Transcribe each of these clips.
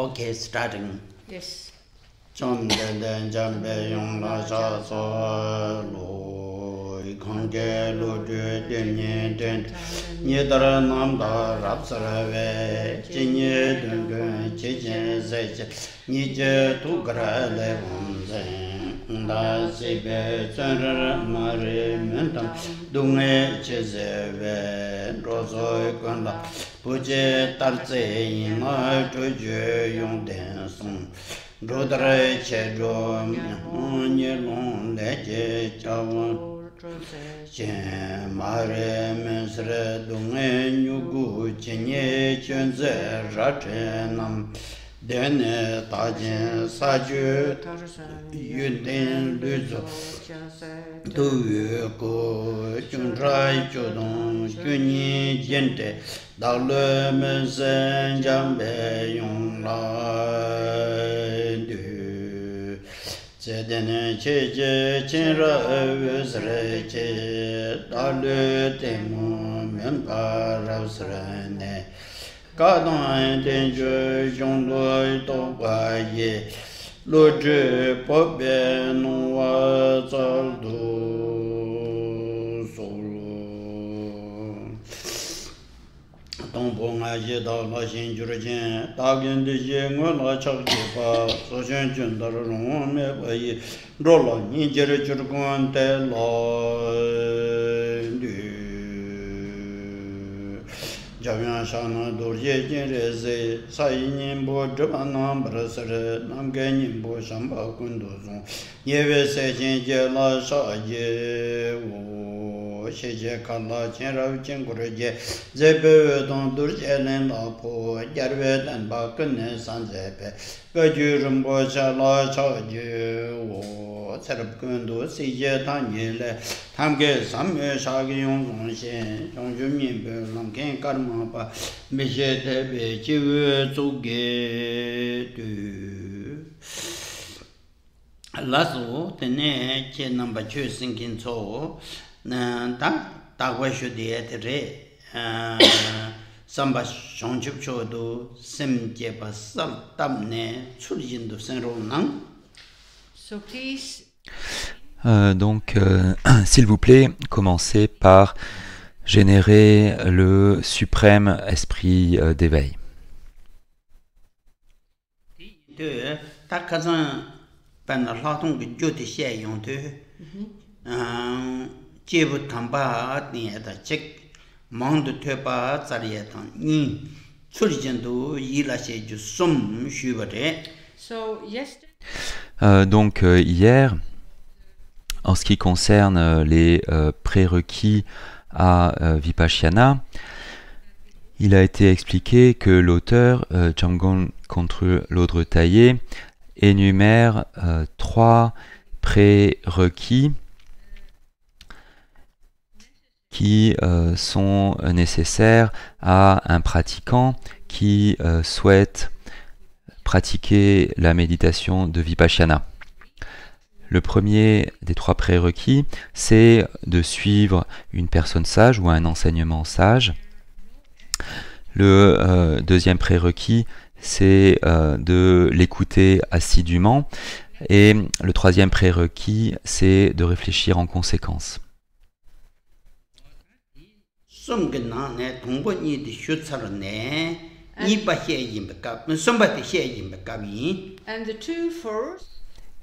Okay, starting. Yes. Chom den den jam be yong la sha so lo khang ge lo de den ye den ye dar nam da rap sar ve jin ye den den che jen se che ni je tu gra le won zen da se be chen ra ma re men tam dung e che ze ve ro zo kon la bu je tar ze yin ma tu je yong den song Rodre che ro ni long le che chaw che mare mesre dung e nyu gu che nye chen ze ra che nam dene ta jen sa ju yun den lu zo du yu gu chung trai chu dong chu ni jen te da le men sen jam be yong la du che dene che che chen ra yu sre che da le te mo men pa ra sre ne Ca dong ten je jong lo to ba ye lo je po be no wa zal do so lo dong bo nga ye da la xin ju re jian da gen de ye ngo la chak je ba so xian jun da rong me ba ye ro la ni je re ju gon te la du Javian Shana Dorje Reze, Sayin Bo Japanam Brasare, Namganin Bo Shamba Kunduzon, Yeve Sejin Jela Shaje, Sheje Kala Chenra Chengurje, Zebe Don Durjelen Lapo, Jarve and Bakan Sanzepe, Gajurum Bo Shala Shaje, Serap Kundu, Sije Tanyele, Tamge Samme Shagi Yong Shen, Jongjumin Lamken Karma, Meshe Tebe Chivu Tsuge Du Lazo, Tene, Che number 2 sinking so, Tagwa Shudi Etere, Samba Shonchip Chodo, Sem Jepa Sal Tamne, Suljin du Senro Nang. So please. S'il vous plaît, commencez par générer le suprême esprit d'éveil. Hier, en ce qui concerne les prérequis à Vipassana, il a été expliqué que l'auteur, Jamgon contre l'Audre Taillé, énumère 3 prérequis qui sont nécessaires à un pratiquant qui souhaite pratiquer la méditation de Vipassana. Le premier des 3 prérequis, c'est de suivre une personne sage ou un enseignement sage. Le deuxième prérequis, c'est de l'écouter assidûment. Et le troisième prérequis, c'est de réfléchir en conséquence.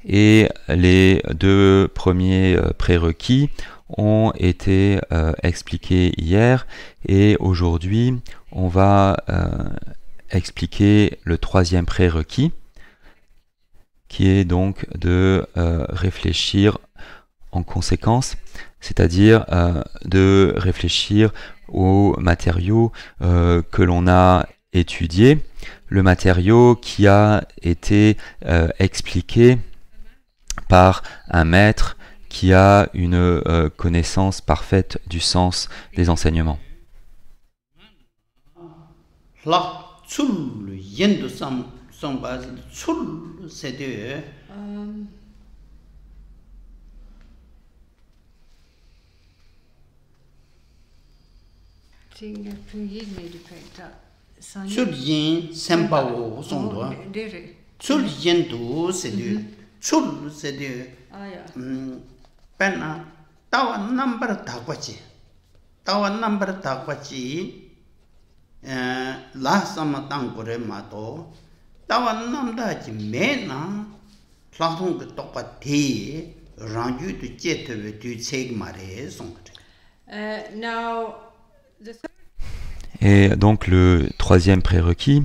Et les 2 premiers prérequis ont été expliqués hier, et aujourd'hui on va expliquer le 3e prérequis, qui est donc de réfléchir en conséquence, c'est-à-dire de réfléchir aux matériaux que l'on a étudiés, le matériau qui a été expliqué par un maître qui a une connaissance parfaite du sens des enseignements. Tsul-yin senpa-wo song-do. Tsul-yin-du c'est-du. Tsul c'est-du. Penna tawa number takwachi. Tawa number takwachi. La sama tangkore mato. Tawa number ji mena. Platon que tokpa te rendu de jetve du segmare song. Now, the third Et donc le troisième prérequis,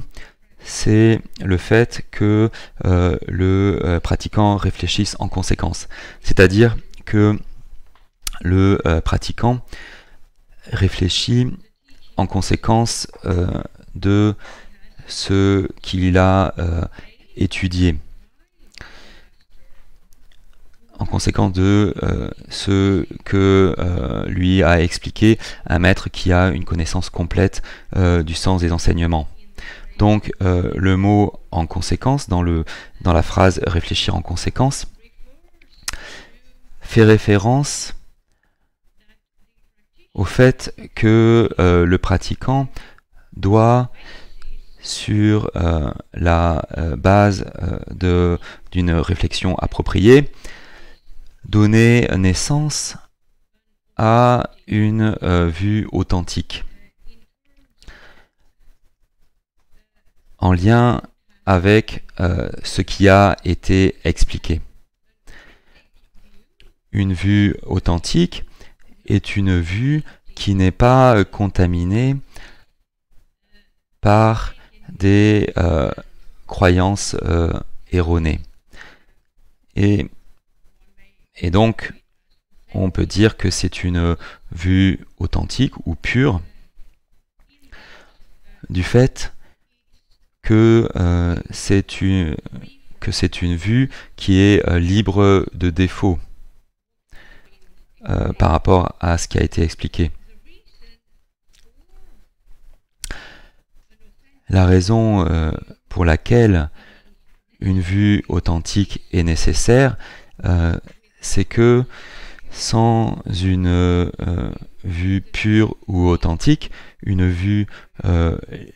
c'est le fait que le pratiquant réfléchisse en conséquence. C'est-à-dire que le pratiquant réfléchit en conséquence de ce qu'il a étudié, en conséquence de ce que lui a expliqué un maître qui a une connaissance complète du sens des enseignements. Donc le mot en conséquence, dans la phrase réfléchir en conséquence, fait référence au fait que le pratiquant doit, sur la base d'une réflexion appropriée, donner naissance à une vue authentique, en lien avec ce qui a été expliqué. Une vue authentique est une vue qui n'est pas contaminée par des croyances erronées. Et donc, on peut dire que c'est une vue authentique ou pure du fait que c'est une vue qui est libre de défauts par rapport à ce qui a été expliqué. La raison pour laquelle une vue authentique est nécessaire, c'est que sans une vue pure ou authentique, une vue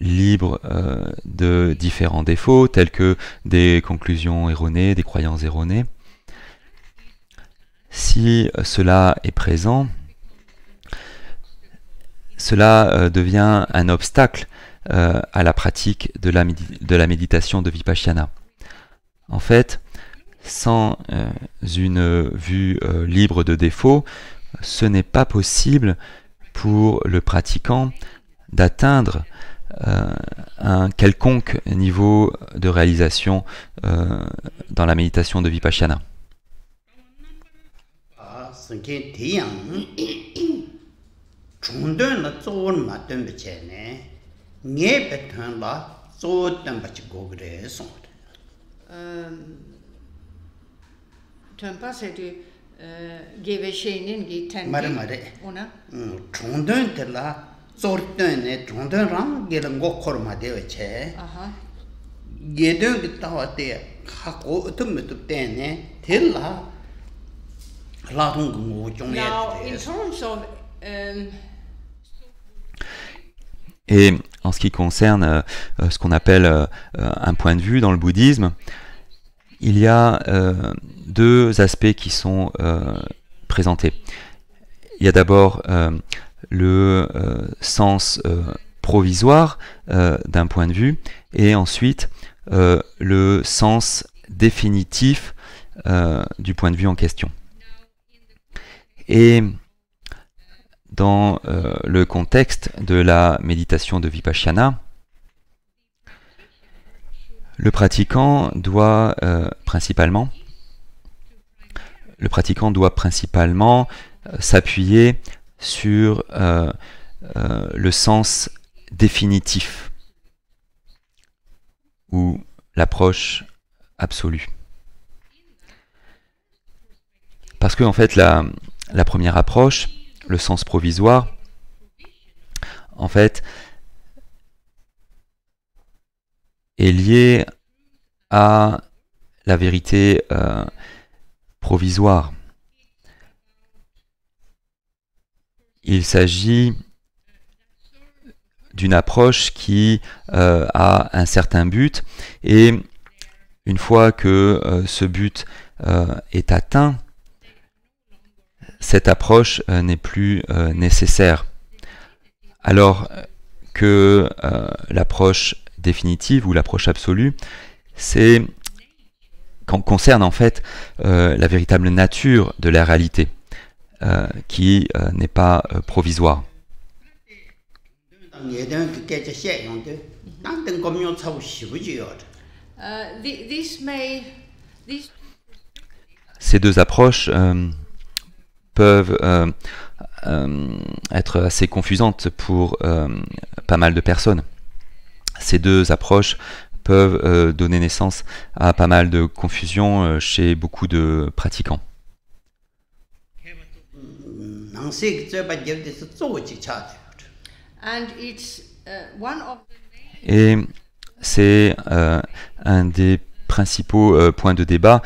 libre de différents défauts, tels que des conclusions erronées, des croyances erronées, si cela est présent, cela devient un obstacle à la pratique de la méditation de Vipassana. En fait, sans une vue libre de défauts, ce n'est pas possible pour le pratiquant d'atteindre un quelconque niveau de réalisation dans la méditation de Vipassana. Tönpa c'est du Geveshenin gi tendi. Mare. Ona. Chondön tela sortön ne chondön ram gelen gokorma deveche. Aha. Gedön gitawate khako utum tene tela ladung ngo jongye. Now, in terms of Et en ce qui concerne ce qu'on appelle un point de vue dans le bouddhisme, il y a deux aspects qui sont présentés. Il y a d'abord le sens provisoire d'un point de vue, et ensuite le sens définitif du point de vue en question. Et dans le contexte de la méditation de Vipassana, le pratiquant doit principalement s'appuyer sur le sens définitif ou l'approche absolue. Parce que en fait la première approche, le sens provisoire, en fait, est lié à la vérité provisoire. Il s'agit d'une approche qui a un certain but, et une fois que ce but est atteint, cette approche n'est plus nécessaire. Alors que l'approche définitive ou l'approche absolue, concerne en fait la véritable nature de la réalité, qui n'est pas provisoire. Ces deux approches peuvent être assez confusantes pour pas mal de personnes. Ces deux approches peuvent donner naissance à pas mal de confusion chez beaucoup de pratiquants. Et c'est un des principaux points de débat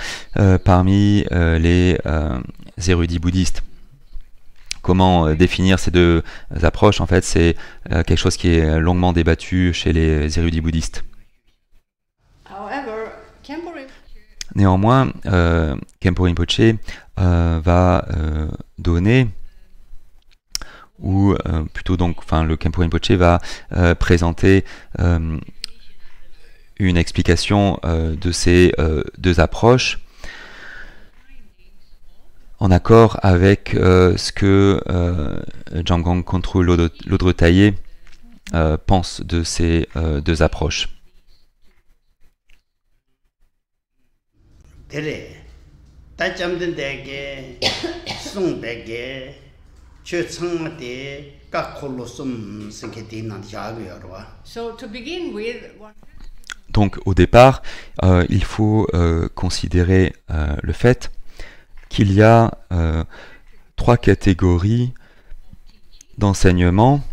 parmi les érudits bouddhistes. Comment définir ces deux approches? En fait, c'est quelque chose qui est longuement débattu chez les érudits bouddhistes. Néanmoins, Khenpo Rinpoche va donner, ou plutôt donc, le Khenpo Rinpoche va présenter une explication de ces deux approches en accord avec ce que Jamgon Kongtrul Lodro Tayé pense de ces deux approches. Donc au départ, il faut considérer le fait qu'il y a trois catégories d'enseignement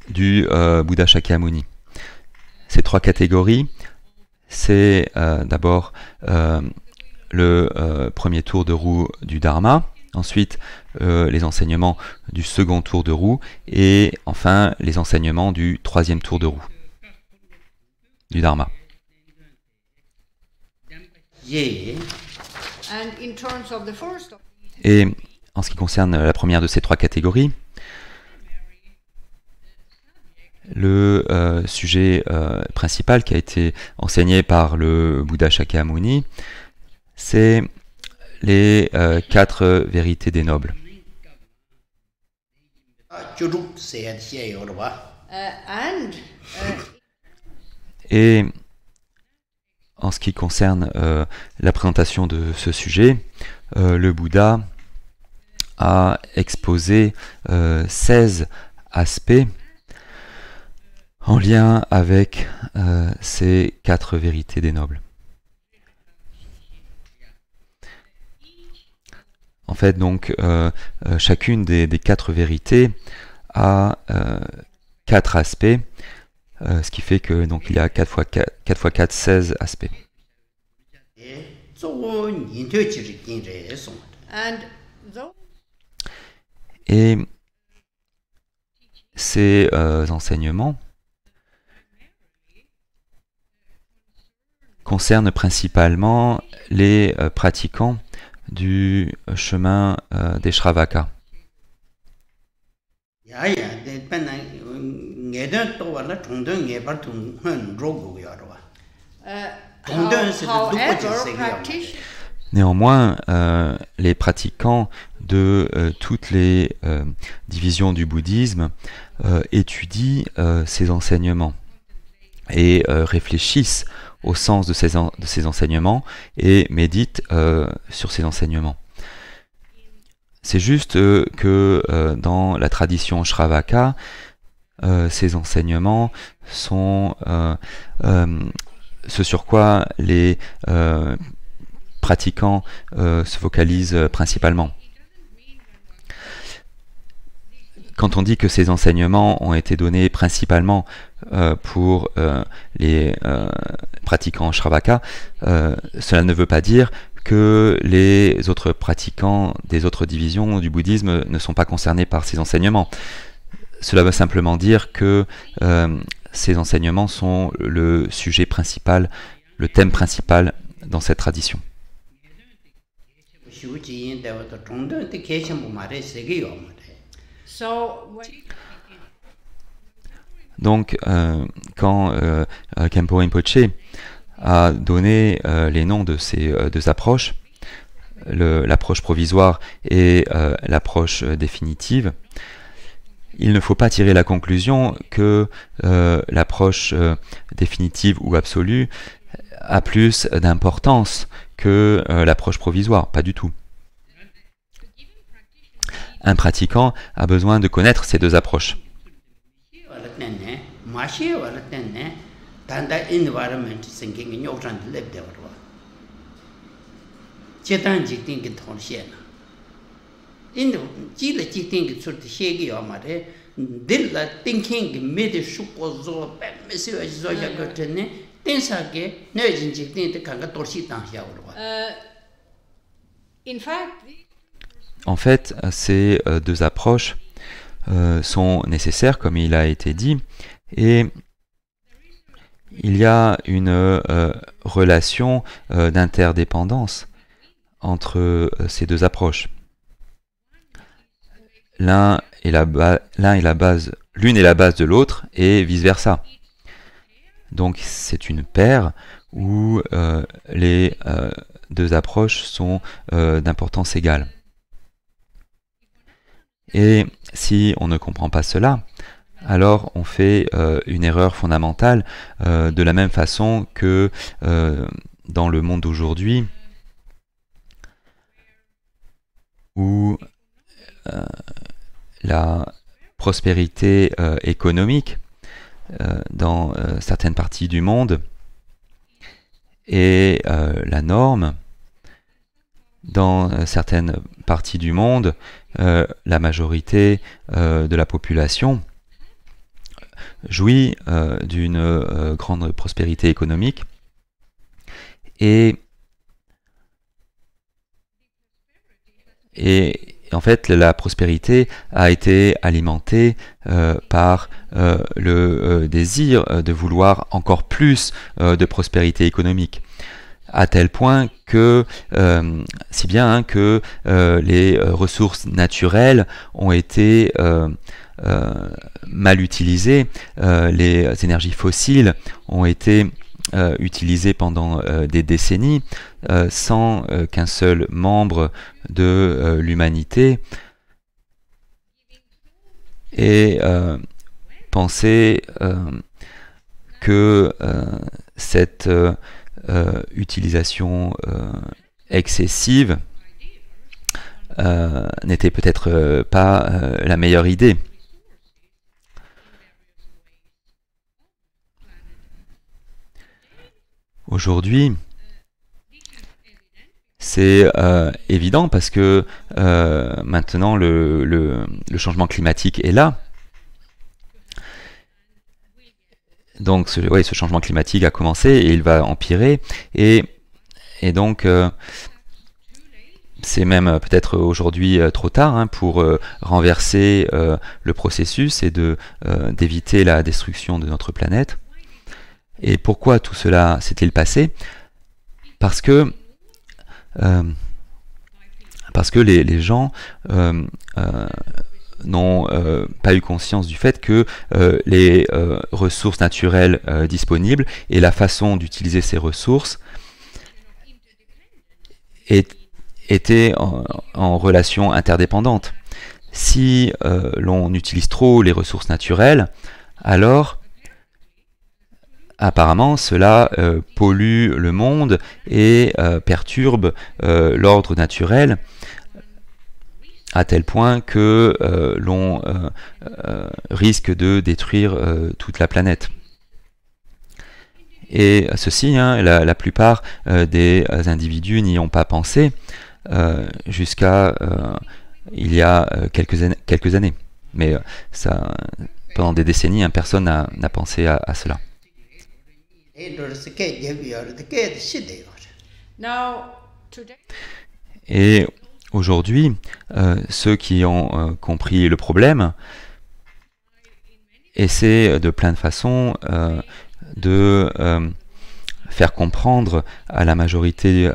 du Bouddha Shakyamuni. Ces trois catégories, c'est d'abord le premier tour de roue du Dharma, ensuite les enseignements du second tour de roue, et enfin les enseignements du troisième tour de roue du Dharma. Et en ce qui concerne la première de ces trois catégories, le sujet principal qui a été enseigné par le Bouddha Shakyamuni, c'est les quatre vérités des nobles. Et en ce qui concerne la présentation de ce sujet, le Bouddha a exposé 16 aspects en lien avec ces quatre vérités des nobles. En fait, donc, chacune des quatre vérités a quatre aspects, ce qui fait que donc il y a 4 fois 4, 16 aspects. Et ces enseignements concernent principalement les pratiquants du chemin des Shravaka. Néanmoins, les pratiquants de toutes les divisions du bouddhisme étudient ces enseignements et réfléchissent au sens de ces enseignements et méditent sur ces enseignements. C'est juste que dans la tradition Shravaka, ces enseignements sont ce sur quoi les pratiquants se focalisent principalement. Quand on dit que ces enseignements ont été donnés principalement pour les pratiquants Shravaka, cela ne veut pas dire que les autres pratiquants des autres divisions du bouddhisme ne sont pas concernés par ces enseignements. Cela veut simplement dire que ces enseignements sont le sujet principal, le thème principal dans cette tradition. Donc, quand Khenpo Rinpoche a donné les noms de ces deux approches, l'approche provisoire et l'approche définitive, il ne faut pas tirer la conclusion que l'approche définitive ou absolue a plus d'importance que l'approche provisoire, pas du tout. Un pratiquant a besoin de connaître ces deux approches. En fait, ces deux approches sont nécessaires, comme il a été dit, et il y a une relation d'interdépendance entre ces deux approches. L'une est la base de l'autre et vice-versa. Donc c'est une paire où les deux approches sont d'importance égale. Et si on ne comprend pas cela, alors on fait une erreur fondamentale de la même façon que dans le monde d'aujourd'hui où la prospérité économique dans certaines parties du monde est la norme. Dans certaines parties du monde, la majorité de la population jouit d'une grande prospérité économique et en fait la prospérité a été alimentée par le désir de vouloir encore plus de prospérité économique, à tel point que, si bien que les ressources naturelles ont été mal utilisées, les énergies fossiles ont été utilisées pendant des décennies sans qu'un seul membre de l'humanité ait pensé que cette utilisation excessive n'était peut-être pas la meilleure idée. Aujourd'hui, c'est évident parce que maintenant le changement climatique est là. Donc ce changement climatique a commencé et il va empirer. Et donc c'est même peut-être aujourd'hui trop tard pour renverser le processus et d'éviter la destruction de notre planète. Et pourquoi tout cela s'est-il passé? Parce que les gens n'ont pas eu conscience du fait que les ressources naturelles disponibles et la façon d'utiliser ces ressources étaient en relation interdépendante. Si l'on utilise trop les ressources naturelles, alors apparemment, cela pollue le monde et perturbe l'ordre naturel à tel point que l'on risque de détruire toute la planète. Et ceci, la plupart des individus n'y ont pas pensé jusqu'à il y a quelques années. Mais pendant des décennies, personne n'a pensé à cela. Now, today, Et aujourd'hui, ceux qui ont compris le problème essaient de plein de façons de faire comprendre à la majorité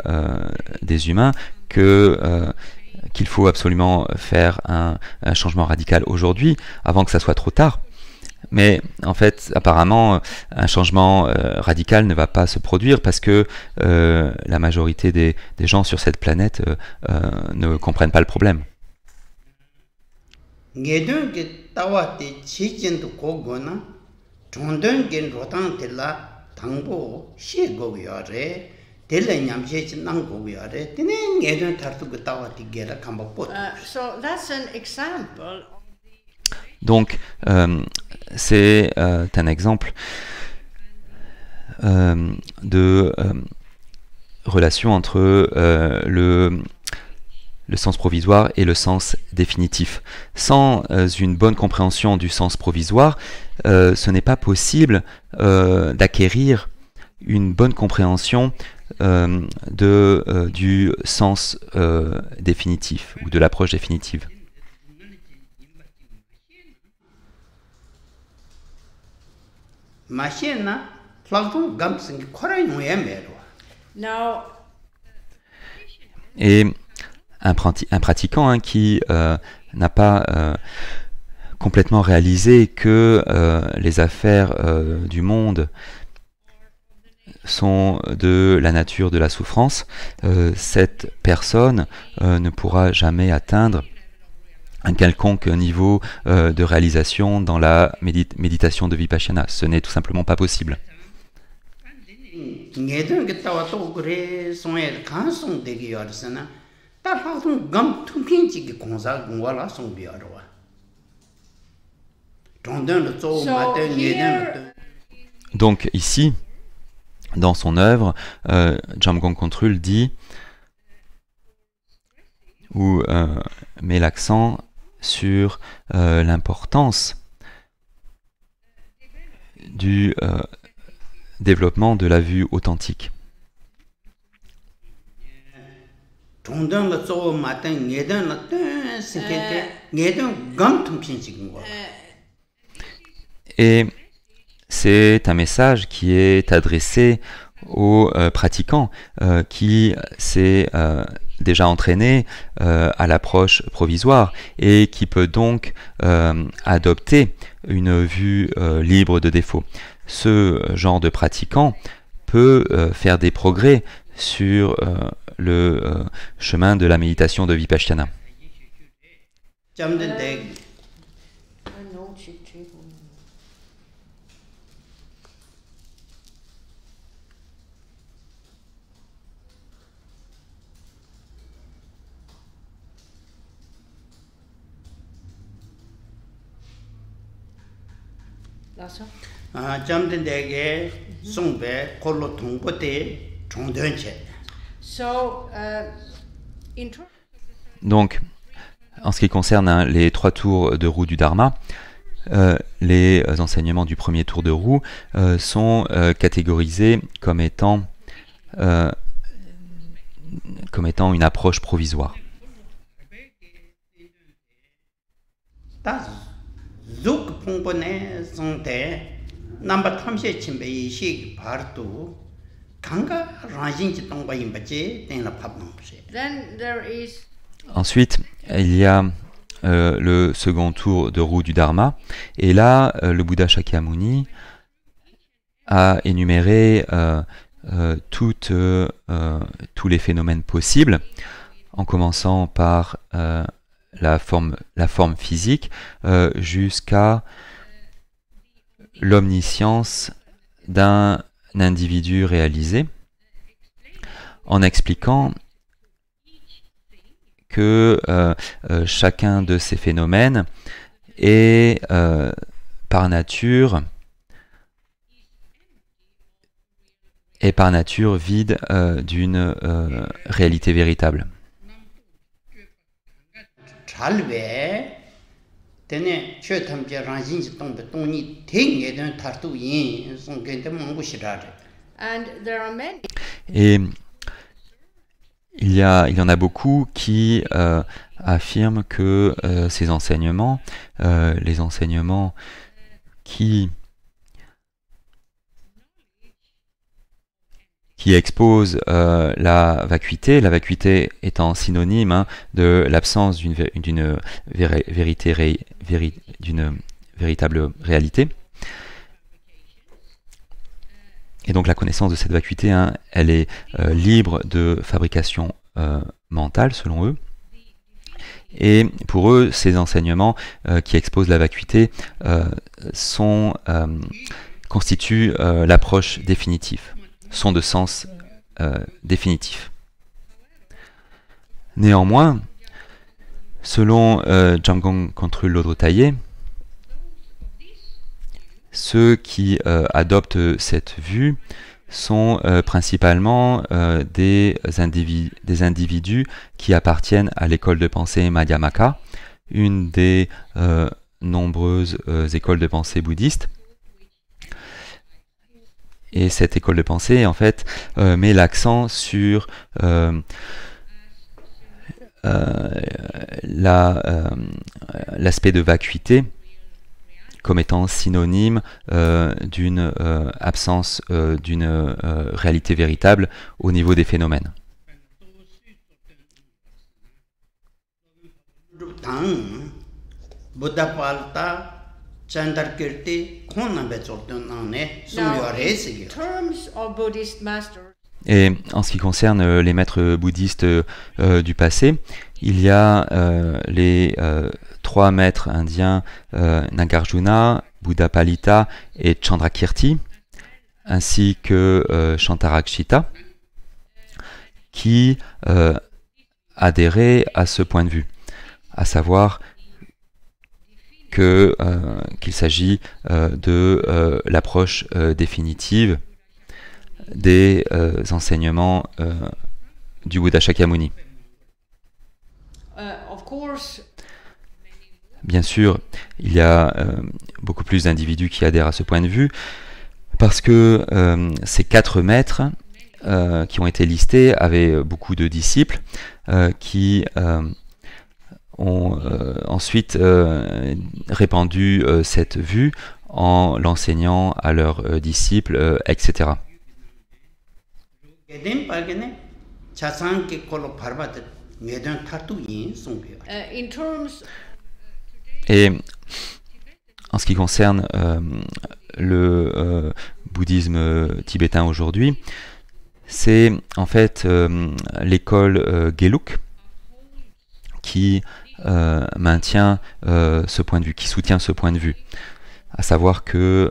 des humains qu'il faut absolument faire un changement radical aujourd'hui, avant que ça soit trop tard. Mais en fait, apparemment, un changement radical ne va pas se produire parce que la majorité des gens sur cette planète ne comprennent pas le problème. ngedön tawa te chijin to kogona chondön gen rotan tela tangbo she go yare tele nyamje chin nang go yare tene ngedön tartu tawa ti gera kamba pot. so that's an example. Donc, c'est un exemple de relation entre le sens provisoire et le sens définitif. Sans une bonne compréhension du sens provisoire, ce n'est pas possible d'acquérir une bonne compréhension du sens définitif ou de l'approche définitive. 마시나 플라톤 감승이 코라이 노예메로. Now, Et un pratiquant qui n'a pas complètement réalisé que les affaires du monde sont de la nature de la souffrance, cette personne ne pourra jamais atteindre un quelconque niveau de réalisation dans la méditation de Vipassana. Ce n'est tout simplement pas possible. ngedön ge tawa to gre sonye kansong de ge yarsana ta hatung gam tumpin chi ge konsa ngwala song bi yarwa. Chondön le zo maten ngedön. Donc ici, dans son œuvre, Jamgon Kongtrul dit ou met l'accent sur l'importance du développement de la vue authentique. chondön le zo maten ngedön le tön sikete ngedön gam tumpin chi ngwa. Et c'est un message qui est adressé aux pratiquants qui s'est déjà entraîné à l'approche provisoire et qui peut donc adopter une vue libre de défauts. Ce genre de pratiquant peut faire des progrès sur le chemin de la méditation de Vipassana. 잠든 데 잠든 데게 송배 콜로 통보대 총전체. so in terms Donc, en ce qui concerne les 3 tours de roue du Dharma, les enseignements du premier tour de roue sont catégorisés comme étant une approche provisoire. juk pongpone songte number 30 chimbe yi bartu kanga rajin chi tongba yimbache tenla phapnong se. then there is Ensuite, il y a le second tour de roue du Dharma, et là, le Bouddha Shakyamuni a énuméré tous les phénomènes possibles, en commençant par la forme physique jusqu'à l'omniscience d'un individu réalisé, en expliquant que chacun de ces phénomènes est par nature vide d'une réalité véritable. 잘배 되네 최탐제 란신지 동배 동이 대응에는 다투인 송게데 몽부시라래. and there are many Et il y en a beaucoup qui affirment que ces enseignements, les enseignements qui expose la vacuité étant synonyme de l'absence d'une véritable réalité. Et donc la connaissance de cette vacuité, elle est libre de fabrication mentale, selon eux. Et pour eux, ces enseignements qui exposent la vacuité constituent l'approche définitive, sont de sens définitif. Néanmoins, selon Jamgon Kongtrul Lodro Tayé, ceux qui adoptent cette vue sont principalement des individus qui appartiennent à l'école de pensée Madhyamaka, une des nombreuses écoles de pensée bouddhistes. Et cette école de pensée, en fait, met l'accent sur l'aspect de vacuité comme étant synonyme d'une absence d'une réalité véritable au niveau des phénomènes. Now, terms of Buddhist masters. Et en ce qui concerne les maîtres bouddhistes du passé, il y a les trois maîtres indiens Nagarjuna, Buddhapalita et Chandrakirti, ainsi que Shantarakshita, qui adhéraient à ce point de vue, à savoir qu'il s'agit de l'approche définitive des enseignements du Bouddha Shakyamuni. Of course, Bien sûr, il y a beaucoup plus d'individus qui adhèrent à ce point de vue, parce que ces quatre maîtres qui ont été listés avaient beaucoup de disciples qui ont ensuite répandu cette vue en l'enseignant à leurs disciples, etc. in terms, Et en ce qui concerne le bouddhisme tibétain aujourd'hui, c'est en fait l'école Gelug qui maintient ce point de vue, qui soutient ce point de vue, à savoir que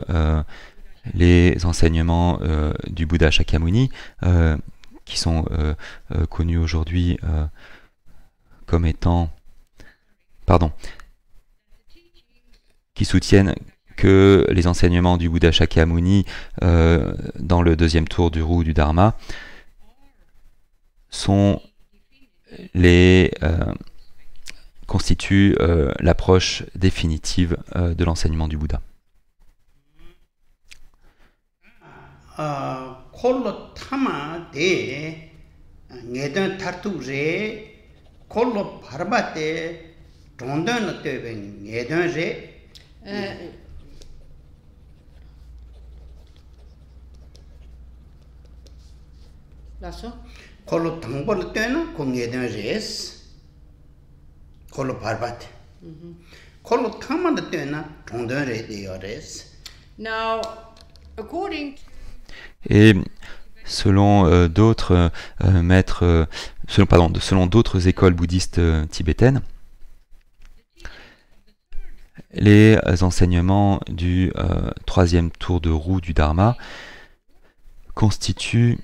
les enseignements du Bouddha Shakyamuni, qui sont connus aujourd'hui comme étant, qui soutiennent que les enseignements du Bouddha Shakyamuni dans le deuxième tour du roue du Dharma constituent l'approche définitive de l'enseignement du Bouddha. Lasso? 콜로 당벌 때는 공예된 레스 콜로 발바트 콜로 타만 때는 동전에 되어레스. Now, according to Et selon d'autres maîtres, selon d'autres écoles bouddhistes tibétaines, les enseignements du troisième tour de roue du Dharma constituent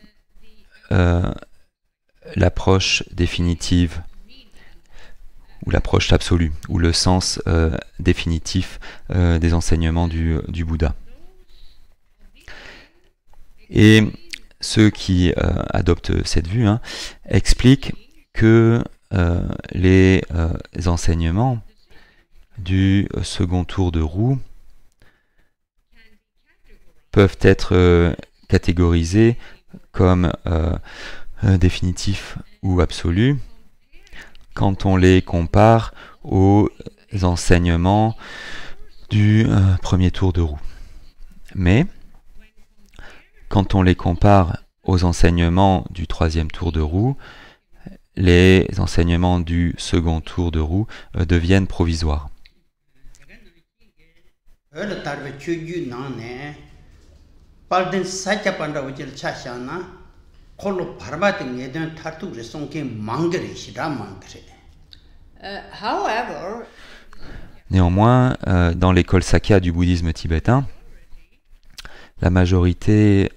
l'approche définitive ou l'approche absolue ou le sens définitif des enseignements du Bouddha. Et ceux qui adoptent cette vue expliquent que les enseignements du second tour de roue peuvent être catégorisés comme définitifs ou absolus quand on les compare aux enseignements du premier tour de roue. Mais quand on les compare aux enseignements du troisième tour de roue, les enseignements du second tour de roue deviennent provisoires. However, Néanmoins, dans l'école Sakya du bouddhisme tibétain, la majorité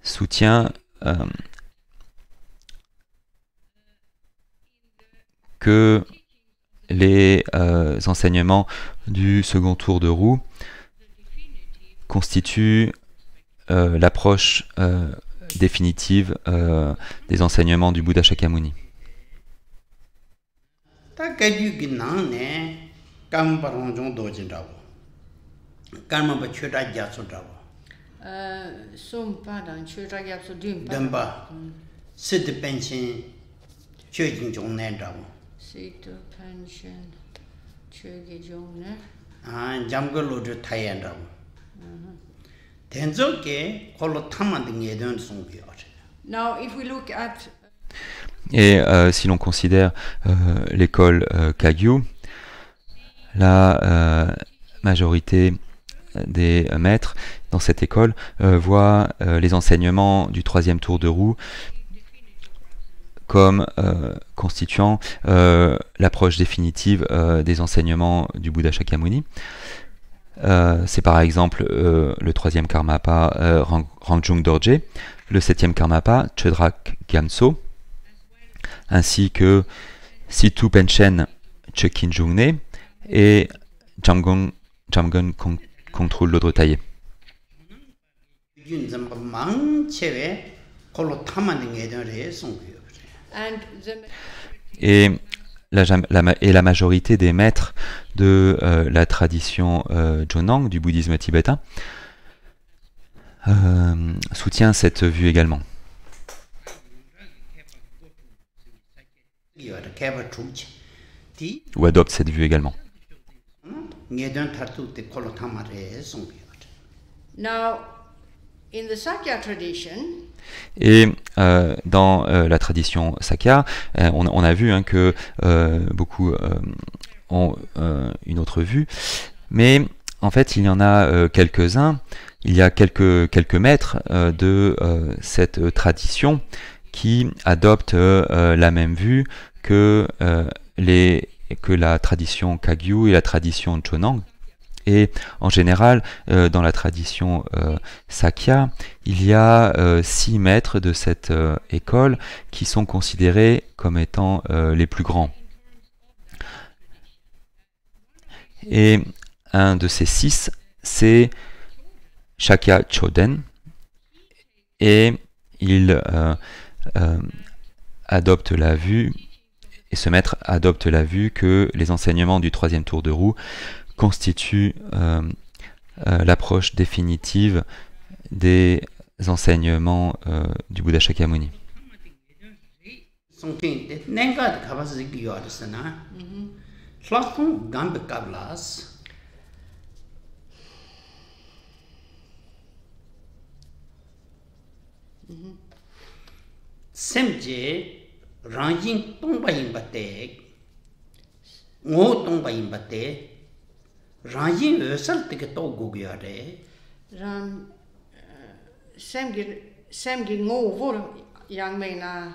soutient que les enseignements du second tour de roue constituent l'approche définitive des enseignements du Bouddha Shakyamuni. now if we look at Et si l'on considère l'école Kagyu, la majorité des maîtres dans cette école voient les enseignements du troisième tour de roue comme constituant l'approche définitive des enseignements du Bouddha Shakyamuni. C'est par exemple le troisième Karmapa Rangjung Dorje, le septième Karmapa Chödrak Gyamtso, ainsi que Situ Penchen Chekin Jungne et Jamgon Kongtrul Lodro Taye. Et la majorité des maîtres de la tradition Jonang du bouddhisme tibétain soutient cette vue également. Ou adopte cette vue également. now in the Sakya tradition, Et dans la tradition Sakya, on a vu que beaucoup ont une autre vue, mais en fait il y en a quelques-uns, il y a quelques maîtres de cette tradition qui adoptent la même vue que la tradition Kagyu et la tradition Chonang. Et en général, dans la tradition Sakya, il y a 6 maîtres de cette école qui sont considérés comme étant les plus grands. Et un de ces 6, c'est Shakya Choden, et il adopte la vue, et ce maître adopte la vue que les enseignements du troisième tour de roue constituent l'approche définitive des enseignements du Bouddha Shakyamuni. Semje ranjing tongba yimbate ngo tongba yimbate ranjing ösal tike to gugyare ram semgi ngovor jag menar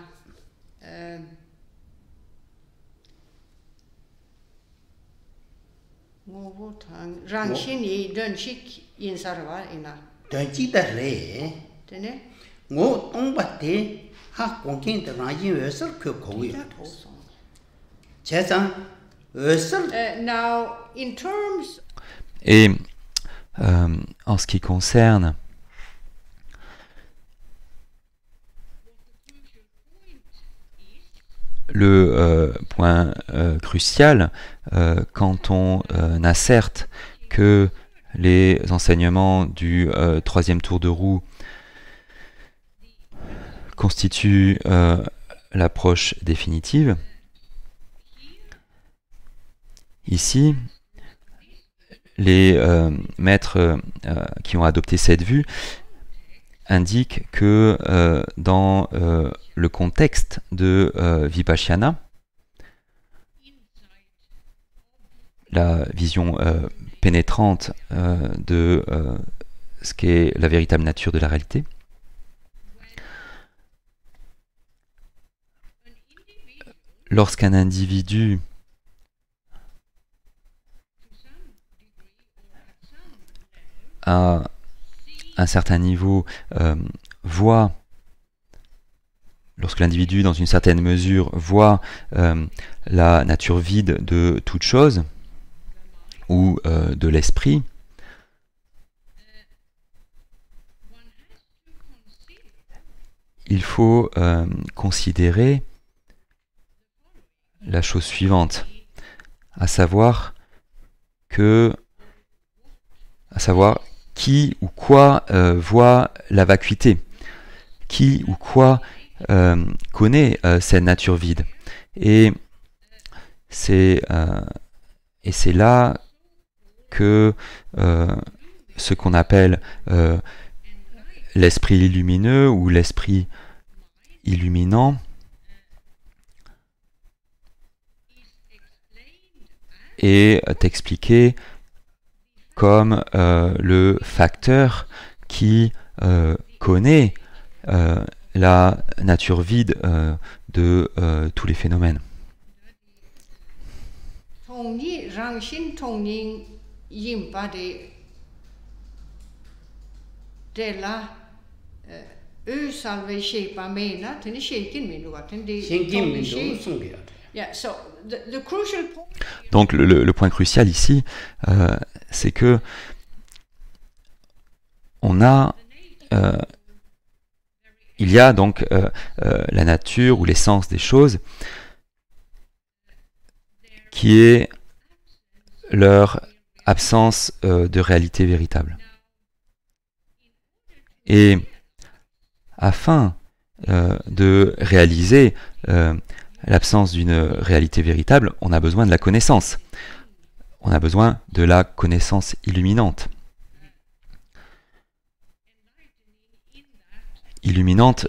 ngovor tang rangshin i dönchik insarva ina dönchi da re tene ngo tongbate ha kongkin de ranjing ösal kyo gugyare chesan ösal now in terms Et en ce qui concerne le point crucial, quand on asserte que les enseignements du troisième tour de roue constitue l'approche définitive. Ici, les maîtres qui ont adopté cette vue indiquent que dans le contexte de Vipassana, la vision pénétrante de ce qu'est la véritable nature de la réalité, lorsqu'un individu à un certain niveau voit, lorsque l'individu dans une certaine mesure voit la nature vide de toute chose ou de l'esprit, il faut considérer la chose suivante, à savoir qui ou quoi voit la vacuité, qui ou quoi connaît cette nature vide. Et c'est là que ce qu'on appelle l'esprit lumineux ou l'esprit illuminant est expliqué comme le facteur qui connaît la nature vide de tous les phénomènes. Donc le point crucial ici, c'est que il y a donc la nature ou l'essence des choses qui est leur absence de réalité véritable. Et afin de réaliser l'absence d'une réalité véritable, on a besoin de la connaissance. On a besoin de la connaissance illuminante. Illuminante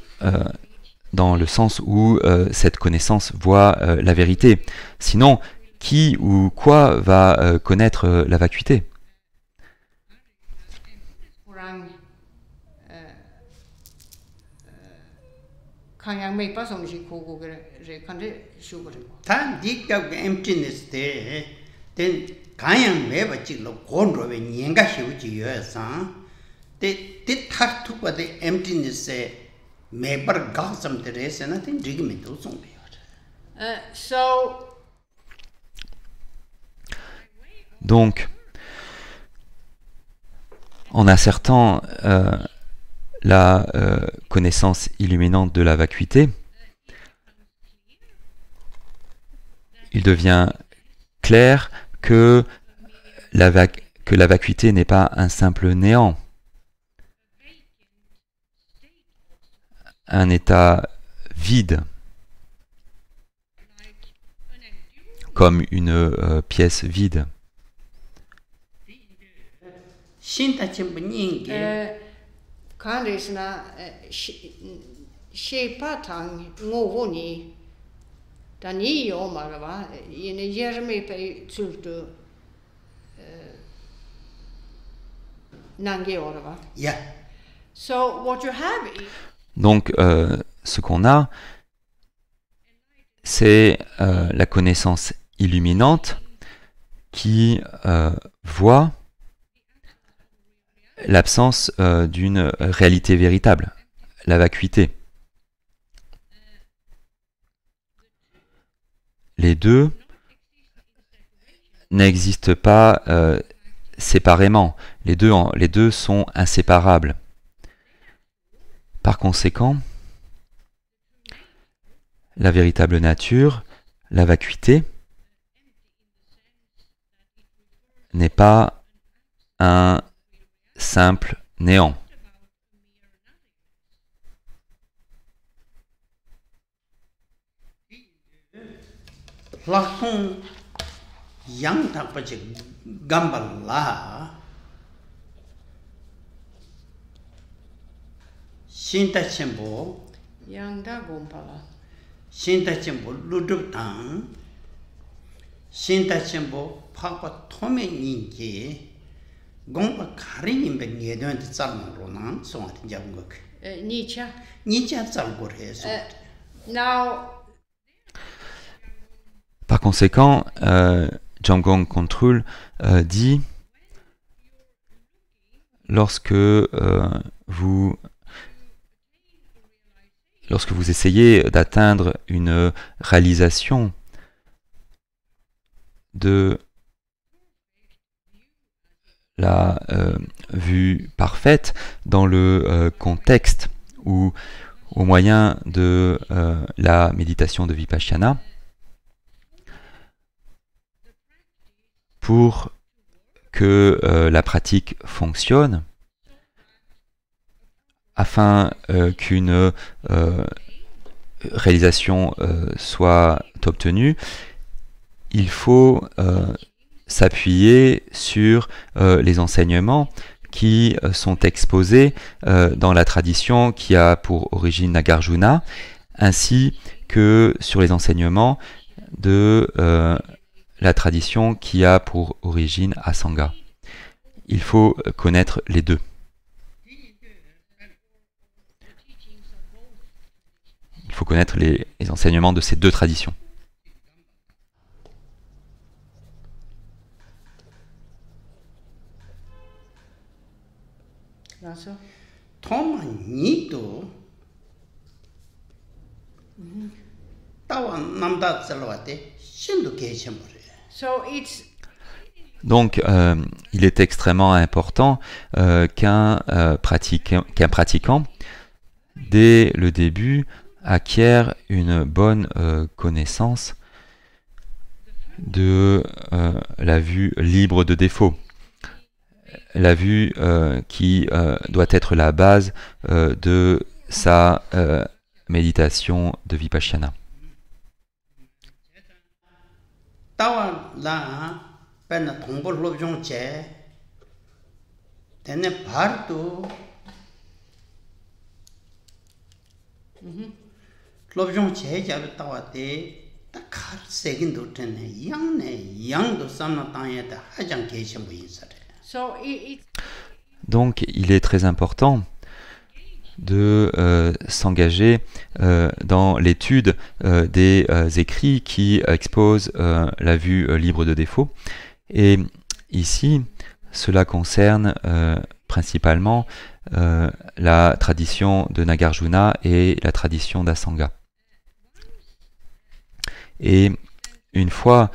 dans le sens où cette connaissance voit la vérité. Sinon, qui ou quoi va connaître la vacuité? Donc, en assertant la connaissance illuminante de la vacuité, il devient clair que la vacuité n'est pas un simple néant, un état vide, comme une pièce vide. Donc, ce qu'on a, c'est la connaissance illuminante qui voit l'absence d'une réalité véritable, la vacuité. Les deux n'existent pas séparément. Les deux sont inséparables. Par conséquent, la véritable nature, la vacuité, n'est pas un simple néant. lakung yang takpachi gambala Shintachimbo Yangda Gompala. Shintachimbo Luduptang Shintachimbo Papa Tome Ninki Gomba Karin Benedon Salmon Sonat Jamguk. Nietzsche. Nietzsche Salgore. Now, Par conséquent, Jamgon Control dit lorsque vous essayez d'atteindre une réalisation de la vue parfaite dans le contexte ou au moyen de la méditation de Vipassana, pour que la pratique fonctionne, afin qu'une réalisation soit obtenue, il faut s'appuyer sur les enseignements qui sont exposés dans la tradition qui a pour origine Nagarjuna, ainsi que sur les enseignements de la tradition qui a pour origine Asanga. Il faut connaître les deux. Il faut connaître les enseignements de ces deux traditions. Toma Nito Tawa Namda Salwate Shindu Keshambure. so it's Donc, il est extrêmement important qu'un pratiquant, dès le début, acquiert une bonne connaissance de la vue libre de défaut. La vue qui doit être la base de sa méditation de Vipassana. Tawa la pena thongbo lobjong che tene bhartu lobjong che jabe tawa te ta khar segin do tene yang do samna tanya ta hajang keshem bu yinsare. so it Donc, il est très important de s'engager dans l'étude des écrits qui exposent la vue libre de défaut. Et ici, cela concerne principalement la tradition de Nagarjuna et la tradition d'Asanga. Et une fois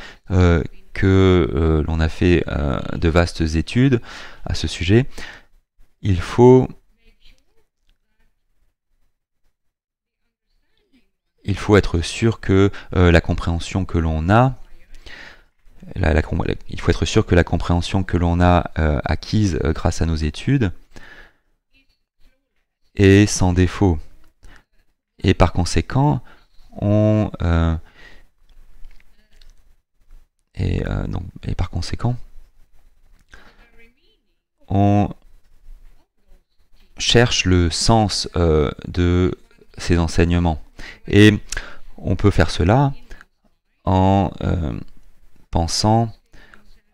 que l'on a fait de vastes études à ce sujet, il faut être sûr que la compréhension que l'on a, il faut être sûr que la compréhension que l'on a acquise grâce à nos études est sans défaut. Et par conséquent, on cherche le sens de ces enseignements. Et on peut faire cela en pensant,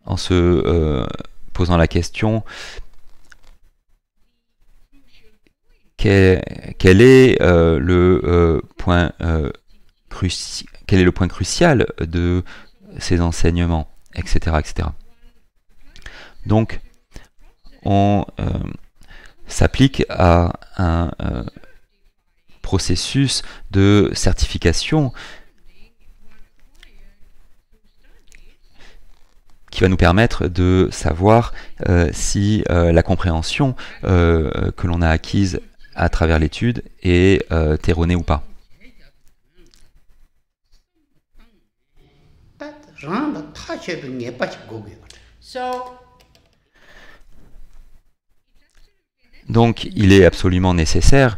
en se posant la question quel est le point crucial de ces enseignements, etc., etc. Donc, on s'applique à un processus de certification qui va nous permettre de savoir si la compréhension que l'on a acquise à travers l'étude est erronée ou pas. Donc, il est absolument nécessaire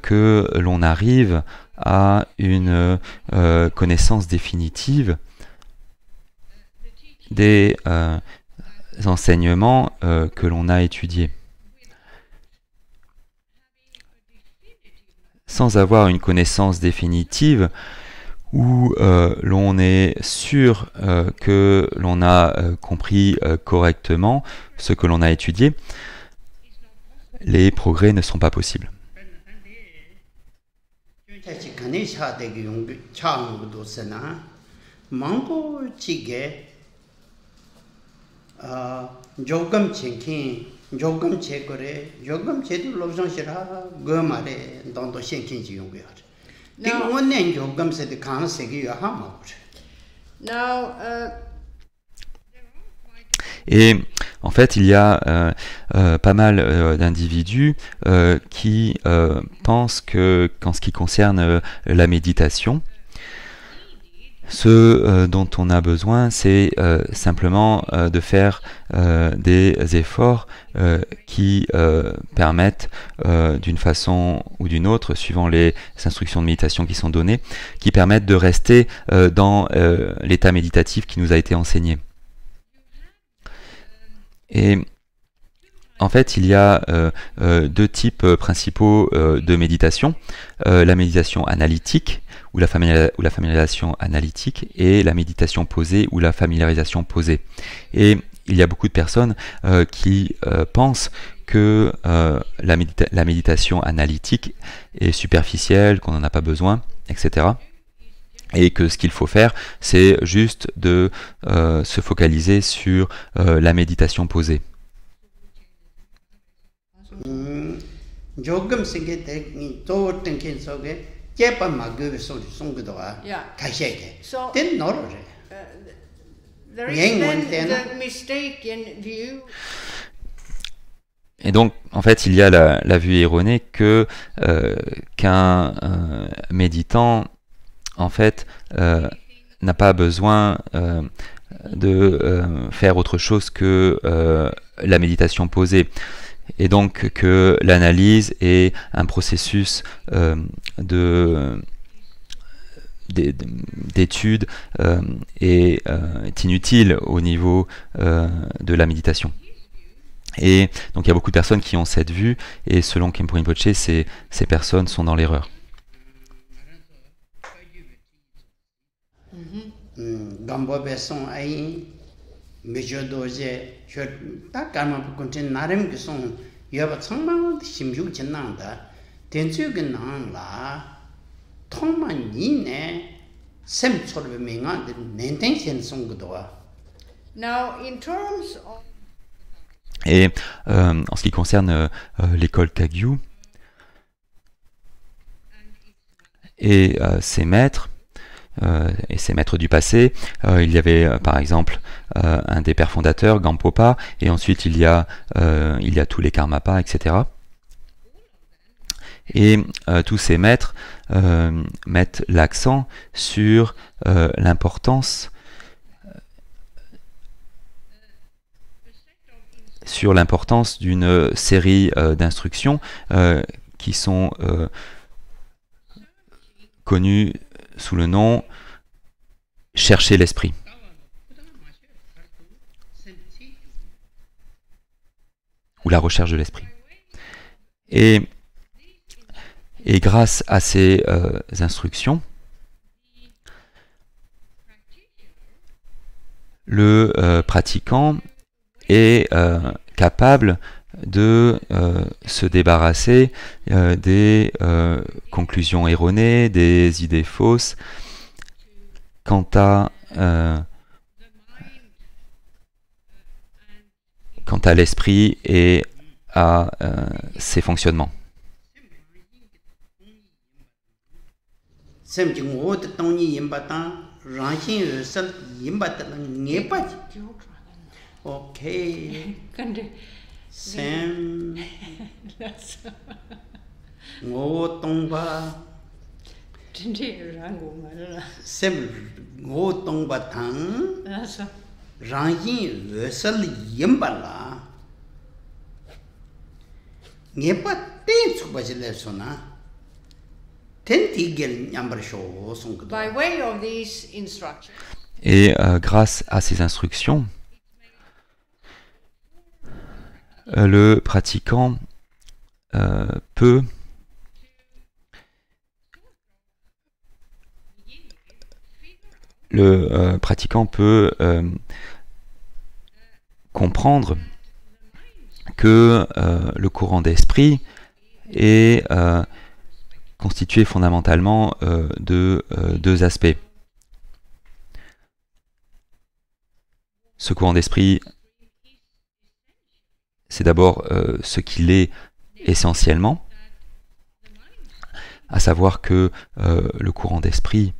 que l'on arrive à une connaissance définitive des enseignements que l'on a étudiés. Sans avoir une connaissance définitive où l'on est sûr que l'on a compris correctement ce que l'on a étudié, les progrès ne sont pas possibles. Et en fait, il y a pas mal d'individus qui pensent que, qu'en ce qui concerne la méditation, ce dont on a besoin, c'est simplement de faire des efforts qui permettent, d'une façon ou d'une autre, suivant les instructions de méditation qui sont données, qui permettent de rester dans l'état méditatif qui nous a été enseigné. Et en fait, il y a deux types principaux de méditation. La méditation analytique, ou la familiarisation analytique, et la méditation posée, ou la familiarisation posée. Et il y a beaucoup de personnes qui pensent que la méditation analytique est superficielle, qu'on n'en a pas besoin, etc. Et que ce qu'il faut faire, c'est juste de se focaliser sur la méditation posée. Yeah. So there is then the mistaken view. Et donc, en fait, il y a la vue erronée que qu'un méditant, en fait, n'a pas besoin de faire autre chose que la méditation posée. Et donc que l'analyse est un processus d'étude est inutile au niveau de la méditation. Et donc il y a beaucoup de personnes qui ont cette vue, et selon Khenpo Rinpoche, ces personnes sont dans l'erreur. Now, in terms of Et en ce qui concerne l'école Kagyu et ses maîtres du passé, il y avait par exemple un des pères fondateurs, Gampopa, et ensuite il y a tous les Karmapa, etc. Et tous ces maîtres mettent l'accent sur l'importance d'une série d'instructions qui sont connues sous le nom « Chercher l'esprit ». Ou la recherche de l'esprit. Et grâce à ces instructions, le pratiquant est capable de se débarrasser des conclusions erronées, des idées fausses quant à l'esprit et à ses fonctionnements. Okay. Sem Ngo Tongba Sem Ngo Tongba Tang Rangin Ösel Yimbala Ngepa Ten Tsubajile Sona Ten Tigel Nyambar Show. By way of these instructions. Et grâce à ces instructions, le pratiquant peut comprendre que le courant d'esprit est constitué fondamentalement de deux aspects. Ce courant d'esprit, c'est d'abord ce qu'il est essentiellement, à savoir que le courant d'esprit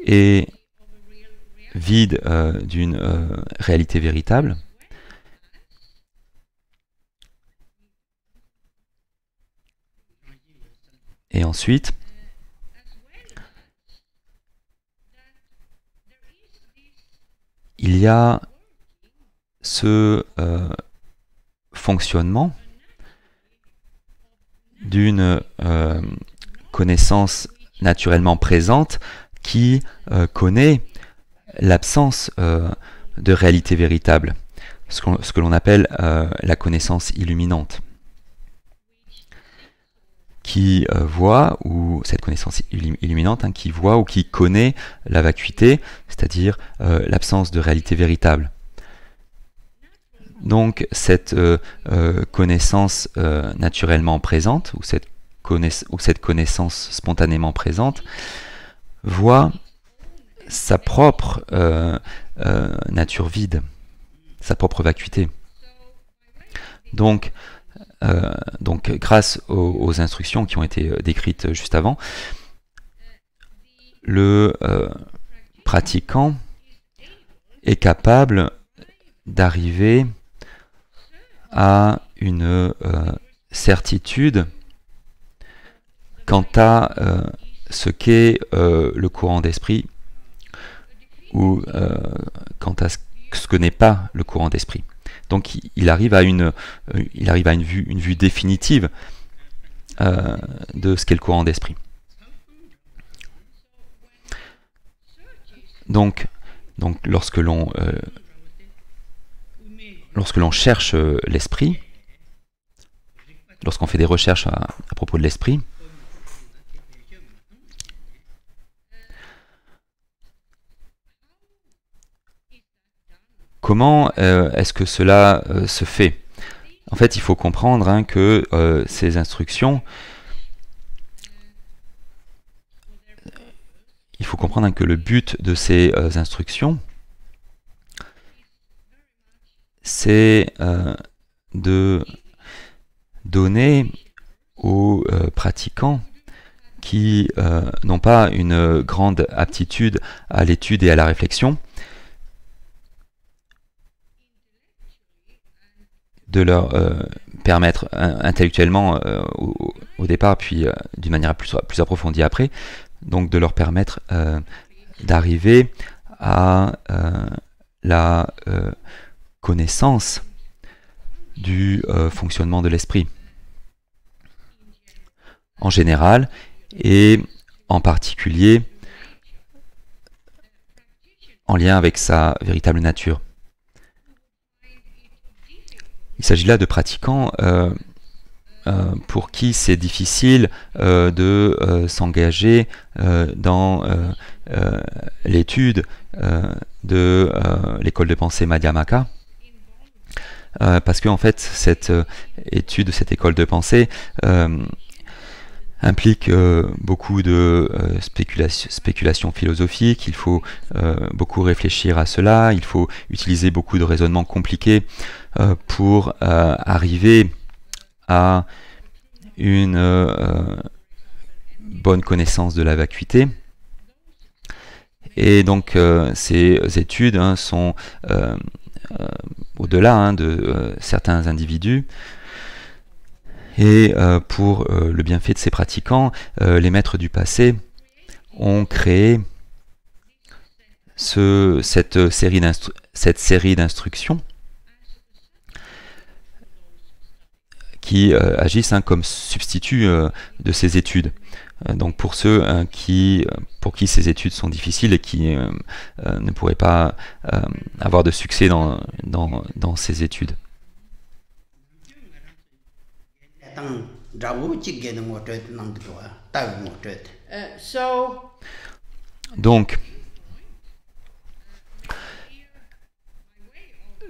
est vide d'une réalité véritable. Et ensuite, il y a ce fonctionnement d'une connaissance naturellement présente qui connaît l'absence de réalité véritable, ce que l'on appelle la connaissance illuminante, qui voit, ou cette connaissance illuminante, qui voit ou qui connaît la vacuité, c'est-à-dire l'absence de réalité véritable. Donc cette connaissance naturellement présente, ou cette connaissance spontanément présente, voit sa propre nature vide, sa propre vacuité. Donc grâce aux instructions qui ont été décrites juste avant, le pratiquant est capable d'arriver à une certitude quant à ce qu'est le courant d'esprit, ou quant à ce que n'est pas le courant d'esprit. Donc il arrive à une vue définitive de ce qu'est le courant d'esprit. Donc lorsque l'on cherche l'esprit, lorsqu'on fait des recherches à propos de l'esprit, comment est-ce que cela se fait? En fait, il faut comprendre que ces instructions, il faut comprendre que le but de ces instructions, c'est de donner aux pratiquants qui n'ont pas une grande aptitude à l'étude et à la réflexion, de leur permettre intellectuellement au départ, puis d'une manière plus approfondie après, donc de leur permettre d'arriver à la connaissance du fonctionnement de l'esprit en général, et en particulier en lien avec sa véritable nature. Il s'agit là de pratiquants pour qui c'est difficile de s'engager dans l'étude de l'école de pensée Madhyamaka, parce que en fait cette étude de cette école de pensée implique beaucoup de spéculation philosophique. Il faut beaucoup réfléchir à cela, il faut utiliser beaucoup de raisonnements compliqués pour arriver à une bonne connaissance de la vacuité. Et donc ces études sont au-delà de certains individus. Et pour le bienfait de ces pratiquants, les maîtres du passé ont créé cette série d'instructions qui agissent comme substitut de ces études. Donc pour ceux pour qui ces études sont difficiles et qui ne pourraient pas avoir de succès dans ces études. Donc,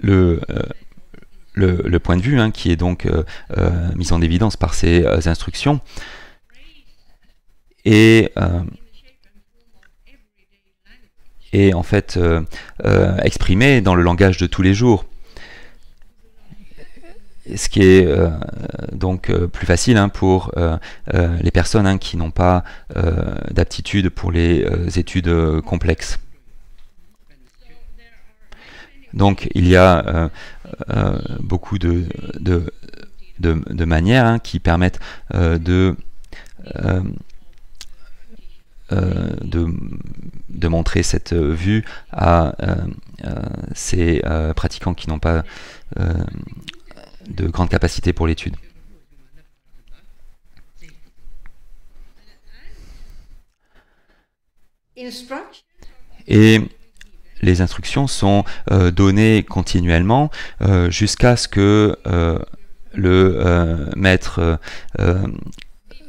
le point de vue qui est donc mis en évidence par ces instructions est en fait exprimé dans le langage de tous les jours. Ce qui est donc plus facile pour les personnes qui n'ont pas d'aptitude pour les études complexes. Donc il y a beaucoup de manières qui permettent de montrer cette vue à ces pratiquants qui n'ont pas de grande capacité pour l'étude. Et les instructions sont données continuellement jusqu'à ce que le maître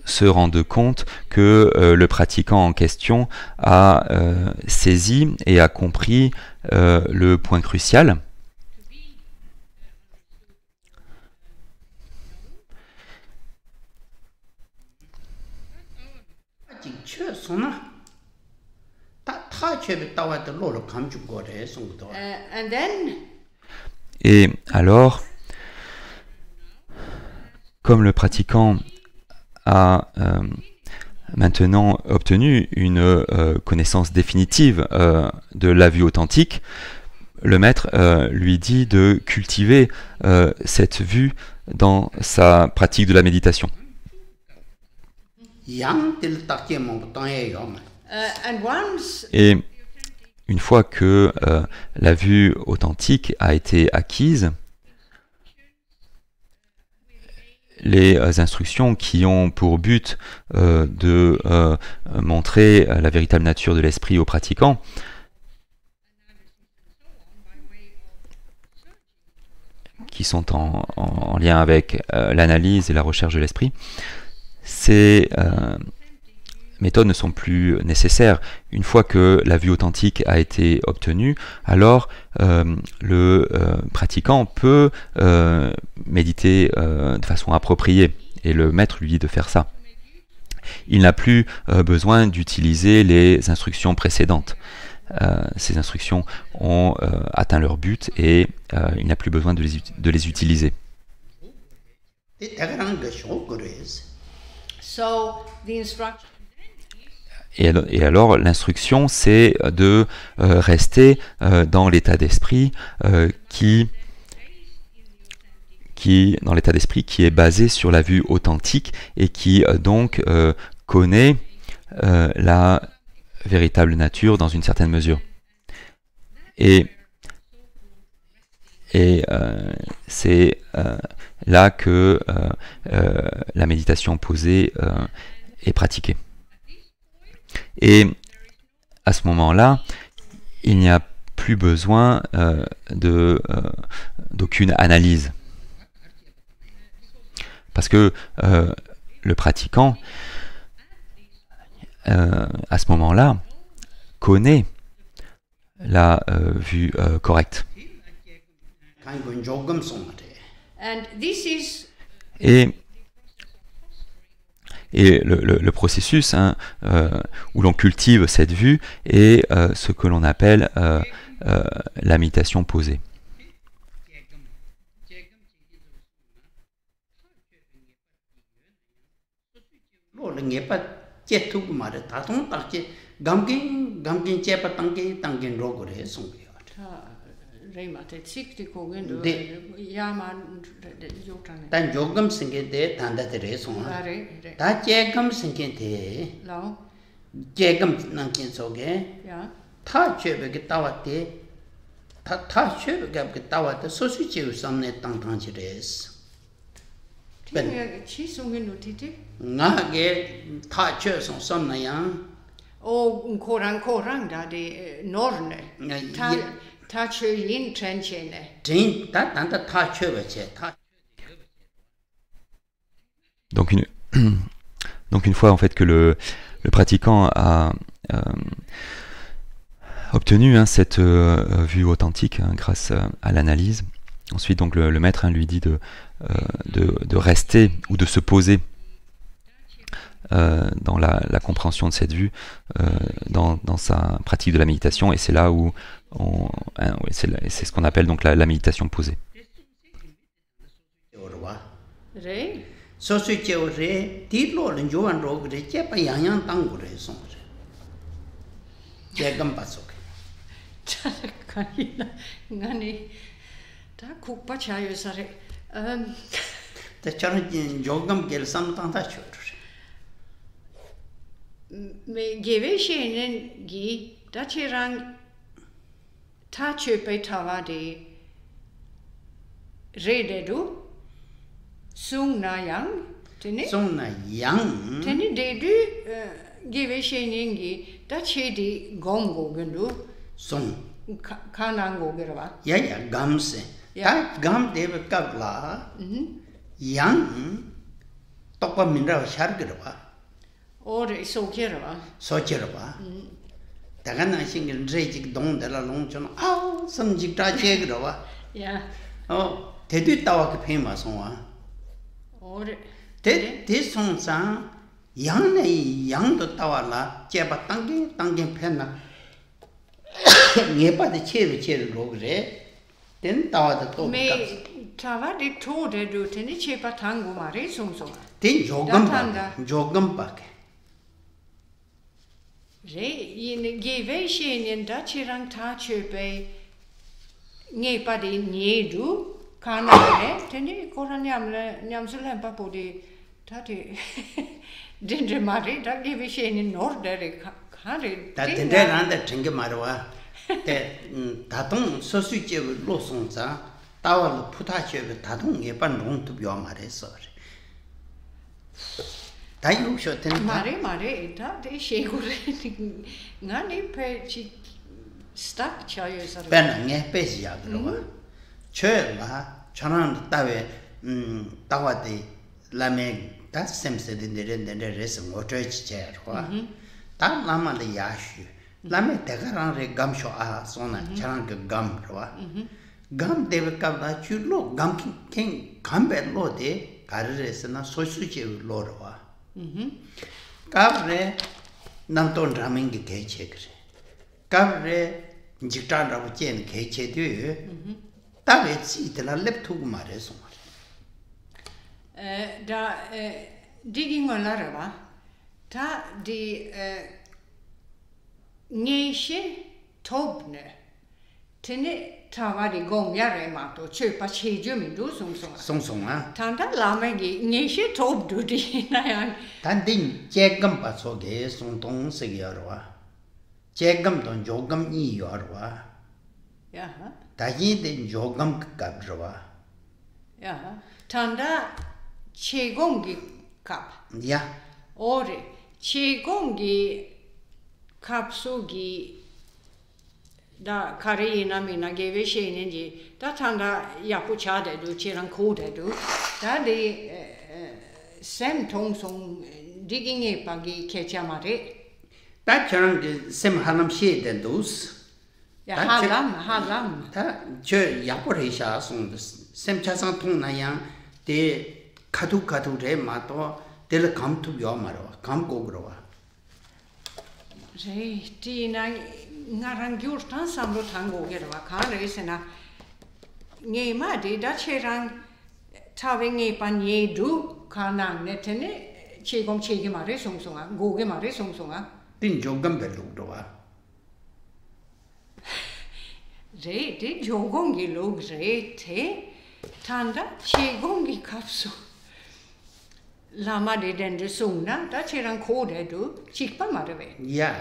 se rende compte que le pratiquant en question a saisi et a compris le point crucial. Et alors, comme le pratiquant a maintenant obtenu une connaissance définitive de la vue authentique, le maître lui dit de cultiver cette vue dans sa pratique de la méditation. Et une fois que la vue authentique a été acquise, les instructions qui ont pour but de montrer la véritable nature de l'esprit aux pratiquants qui sont en lien avec l'analyse et la recherche de l'esprit, ces méthodes ne sont plus nécessaires. Une fois que la vue authentique a été obtenue, alors le pratiquant peut méditer de façon appropriée et le maître lui dit de faire ça. Il n'a plus besoin d'utiliser les instructions précédentes. Ces instructions ont atteint leur but et il n'a plus besoin de les utiliser. Et alors, l'instruction, c'est de rester dans l'état d'esprit qui est basé sur la vue authentique et qui donc connaît la véritable nature dans une certaine mesure. Et c'est là que la méditation posée est pratiquée. Et à ce moment-là, il n'y a plus besoin d'aucune analyse. Parce que le pratiquant, à ce moment-là, connaît la vue correcte. Et le processus où l'on cultive cette vue est ce que l'on appelle la méditation posée. Dan jogam singhe de tanda tere songa. Da jegam singhe de jegam nangkin soge. Ta chebe ge tawate ta chebe ge tawate sosu cheu samne tang tang chires. Chi sungen no titi. Nga ge ta che son son na yang. O korang da de norne. Ta che yin trenchene. Ding ta dan ta ta che we che ta. Donc donc une fois en fait que le pratiquant a obtenu cette vue authentique grâce à l'analyse, ensuite donc le maître lui dit de rester ou de se poser dans la compréhension de cette vue dans sa pratique de la méditation, et c'est là où c'est ce qu'on appelle donc la méditation posée. Ngani ta kukpa chayo sare. Ta charan jogam gel sam tang ta chur. Me geve shenen gi da cherang ta chepe tawa de rede du sung na yang tene Sung na yang tene de du geve shenen gi da che di gongo gendu sung kanango gerwa. ya gam se ta gam de kap la yang tokpa minra shar gerwa Ore so gerwa. so gerwa daga na sing re ji dong de la long chon a sam ji ta che gerwa Ya. de du ta wa ke phe ma song wa Ore de song sa yang nei yang do ta wa la che ba tang ge phe na nge pa de che ro gre den ta wa de to me tawa de to de du tene chepa tango mare song song. den jogam pa ke Re in geve shenyen da chirang ta chepe nge pa de nye du kana ne tene koran nyam sulen pa po de ta de dendre mare da geve shenyen nor de kare 다 된대란데 챙겨 말와 때 다동 서수제 로송자 따와 푸타체 다동 예반 롱도 벼 말했어 다 요쇼 된 mare da de shegure ngani pe chi stuck chayo sar 배는 배지야 그러고 최라 전한 따외 따와데 라메 다 셈세된데 레스 모트치 제르와 다 라마리 야슈 라메 대가랑레 감쇼 아 소나 차랑 그 감로와 감 데베카다 추로 감킹 감벨로데 가르레스나 소수제 로로와 까브레 남돈 라밍기 개체 그래 까브레 직단라고 젠 개체도 따베 지들라 랩투고 말해서 da digging on larava ta di ngeshe tobne tene tawa di gong yare ma to chepa cheju mi du song song 송송아 tanda lame gi ngeshe tob du di na yang 단딩 재금 받소게 송동 세계여와 재금도 조금 이여와 ya 다지된 조금 값으로와 ya tanda chegong gi kap 야 ore chegong gi kapsu gi da karina mina geve shenen ji da tanda yapu cha de du chiran ko de du da de sem tong song digging e pagi kechamare 다처럼 셈 하남 시에된 도스 ya 다 제- halam 다저 야포레샤 송도 셈차상 통나양 데 카두레 마도 델 감투요 말어 감고그로와 re ti na ngarang gyur tan samro tango gerwa ka re sena nge ma de da cherang tawe nge pan ye du kana ne tene chegom chege mare songsonga goge mare songsonga 딘 조금 별로로와 re de jogong gi log re te tanda chegom gi kapsu lama de den de sungna da cherang ko de du chikpa mare ve 야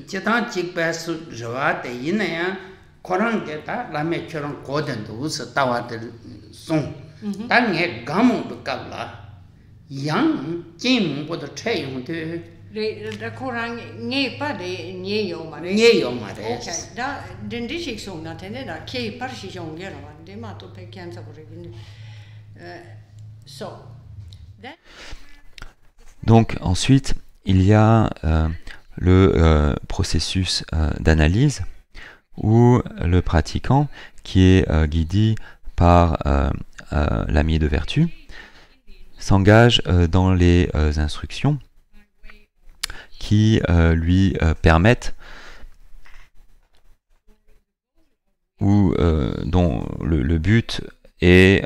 제단 직배수 저와데 이내야 코랑게다 라메처럼 고된 도스 따와들 송 땅에 감을 갑라 yang jin mo de che yong de the Koran nghe pa de nghe yo ma re. nye yo ma de Okay, da den de shik song na tene da ke par shi jong ge ra de ma to pe kyan sa bore ni. So then Donc ensuite, il y a le processus d'analyse où le pratiquant, qui est guidé par l'ami de vertu, s'engage dans les instructions qui lui permettent ou dont le but est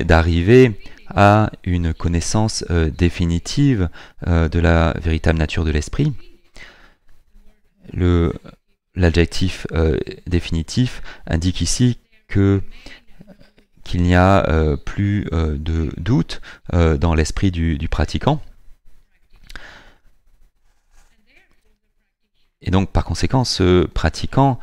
d'arriver à une connaissance définitive de la véritable nature de l'esprit. L'adjectif définitif indique ici qu'il n'y a plus de doute dans l'esprit du pratiquant. Et donc, par conséquent, ce pratiquant,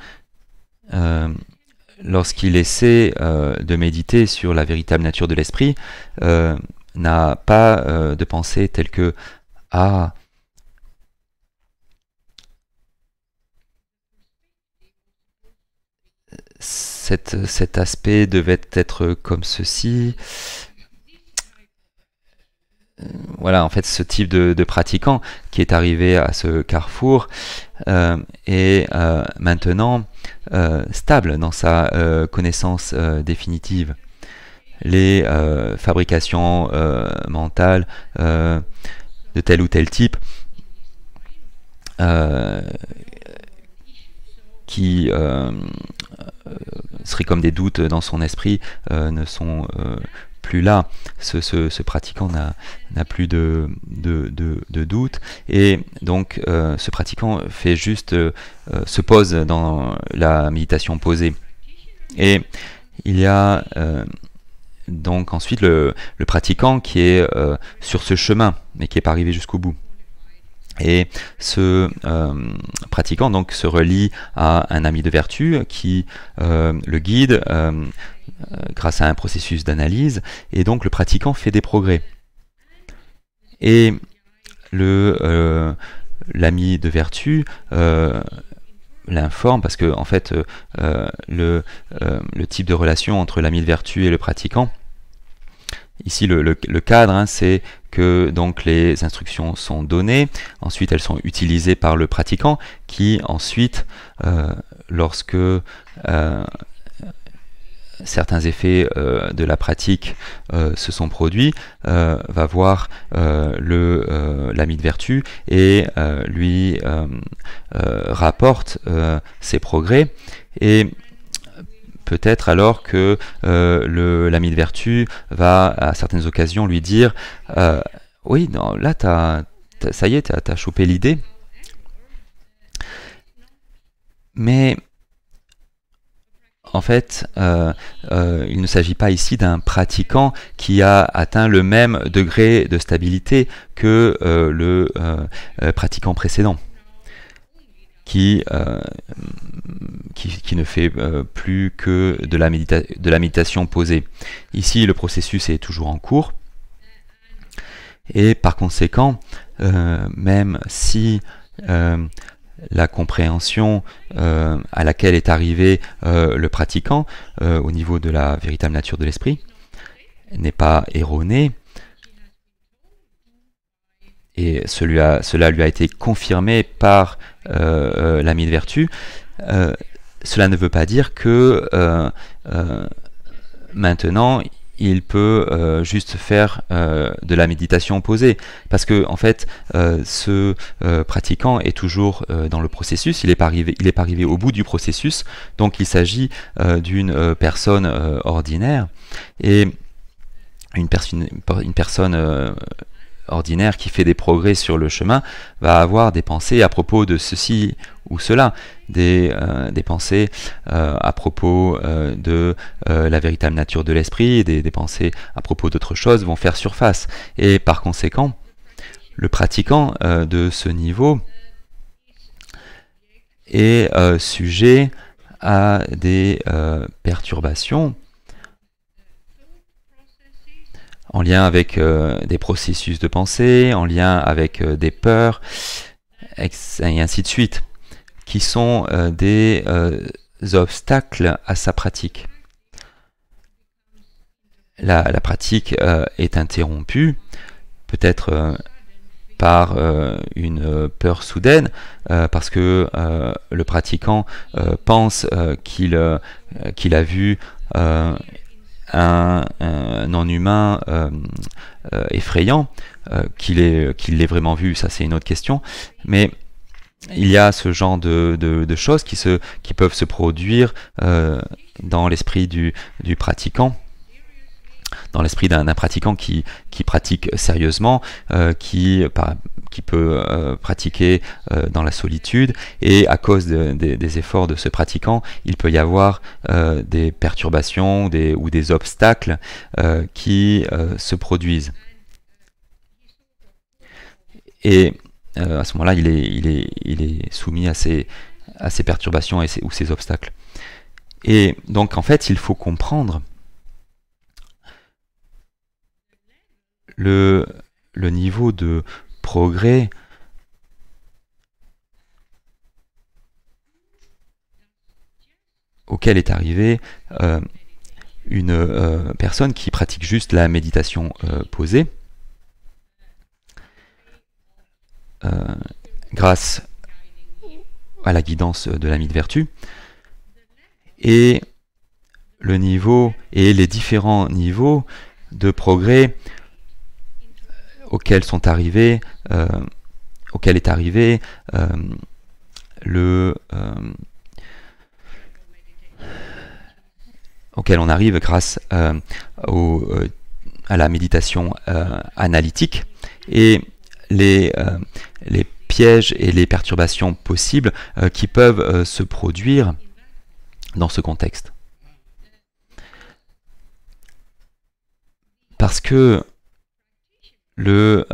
lorsqu'il essaie de méditer sur la véritable nature de l'esprit, n'a pas de pensée telle que « Ah, cet aspect devait être comme ceci ». Voilà, en fait, ce type de pratiquant qui est arrivé à ce carrefour est maintenant stable dans sa connaissance définitive. Les fabrications mentales de tel ou tel type qui seraient comme des doutes dans son esprit ne sont plus là. Ce pratiquant n'a plus de doute, et donc ce pratiquant fait juste se pose dans la méditation posée. Et il y a donc ensuite le pratiquant qui est sur ce chemin mais qui n'est pas arrivé jusqu'au bout. Et ce pratiquant donc se relie à un ami de vertu qui le guide grâce à un processus d'analyse, et donc le pratiquant fait des progrès. Et l'ami de vertu l'informe, parce que en fait le type de relation entre l'ami de vertu et le pratiquant, ici le cadre, hein, c'est que donc les instructions sont données, ensuite elles sont utilisées par le pratiquant qui ensuite, lorsque certains effets de la pratique se sont produits, va voir l'ami de vertu et lui rapporte ses progrès, et peut-être alors que l'ami de vertu va à certaines occasions lui dire oui, non, là ça y est, t'as chopé l'idée, mais en fait, il ne s'agit pas ici d'un pratiquant qui a atteint le même degré de stabilité que le pratiquant précédent, qui ne fait plus que de la méditation posée. Ici, le processus est toujours en cours, et par conséquent, même si la compréhension à laquelle est arrivé le pratiquant au niveau de la véritable nature de l'esprit n'est pas erronée, et cela lui a été confirmé par l'ami de vertu, cela ne veut pas dire que maintenant il peut juste faire de la méditation posée, parce que en fait ce pratiquant est toujours dans le processus, il est pas arrivé au bout du processus, donc il s'agit d'une personne ordinaire, et une personne ordinaire qui fait des progrès sur le chemin va avoir des pensées à propos de ceci ou cela, des pensées à propos de la véritable nature de l'esprit, des pensées à propos d'autres choses vont faire surface, et par conséquent le pratiquant de ce niveau est sujet à des perturbations en lien avec des processus de pensée, en lien avec des peurs, et ainsi de suite, qui sont des obstacles à sa pratique. La pratique est interrompue, peut-être par une peur soudaine, parce que le pratiquant pense qu'il a vu un non-humain effrayant, qu'il l'ait vraiment vu, ça c'est une autre question, mais il y a ce genre de choses qui peuvent se produire dans l'esprit du pratiquant, dans l'esprit d'un pratiquant qui pratique sérieusement, qui peut pratiquer dans la solitude, et à cause des efforts de ce pratiquant, il peut y avoir des perturbations ou des obstacles qui se produisent. Et à ce moment-là, il est soumis à ces perturbations ou ces obstacles. Et donc, en fait, il faut comprendre le niveau de progrès auquel est arrivée une personne qui pratique juste la méditation posée, grâce à la guidance de l'ami de vertu, et le niveau et les différents niveaux de progrès auquel est arrivé auquel on arrive grâce à la méditation analytique, et les pièges et les perturbations possibles qui peuvent se produire dans ce contexte. Parce que le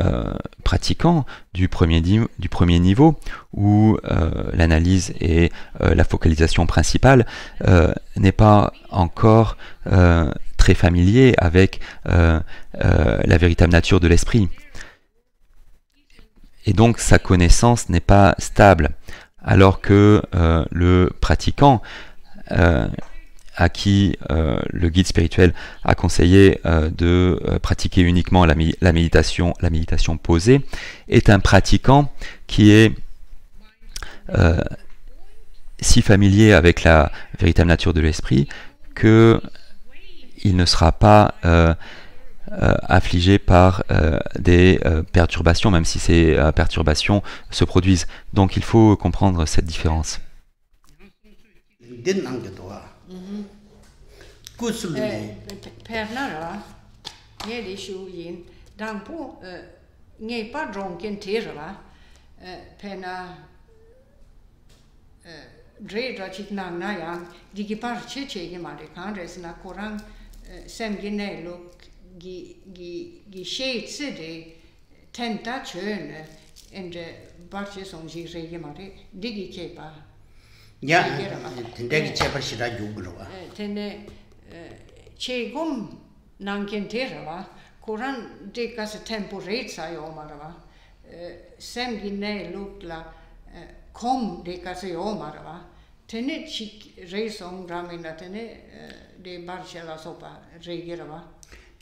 pratiquant du premier niveau, où l'analyse et la focalisation principale n'est pas encore très familier avec la véritable nature de l'esprit. Et donc sa connaissance n'est pas stable, alors que le pratiquant à qui le guide spirituel a conseillé de pratiquer uniquement la méditation posée, est un pratiquant qui est si familier avec la véritable nature de l'esprit qu'il ne sera pas affligé par des perturbations, même si ces perturbations se produisent. Donc il faut comprendre cette différence. Pernara, les chouines, dans pour n'est pas dronken terra, pena Dredra Chitnang Nayang, Digipar Cheche Marikan, Resna Koran, Semginello, Gi Shade City, Tenta Churn, and Barches on Gire Yamari, Digi Kepa. Ya, Digi Chepa Shira Yugrova. Tene Chegum Nankin Terra, Koran Dekas temporate Sayomarava, Semgine looked la Com Dekas Yomarava, Tene Chik Raison Ramina Tene de Barchella Sopa, Regirava.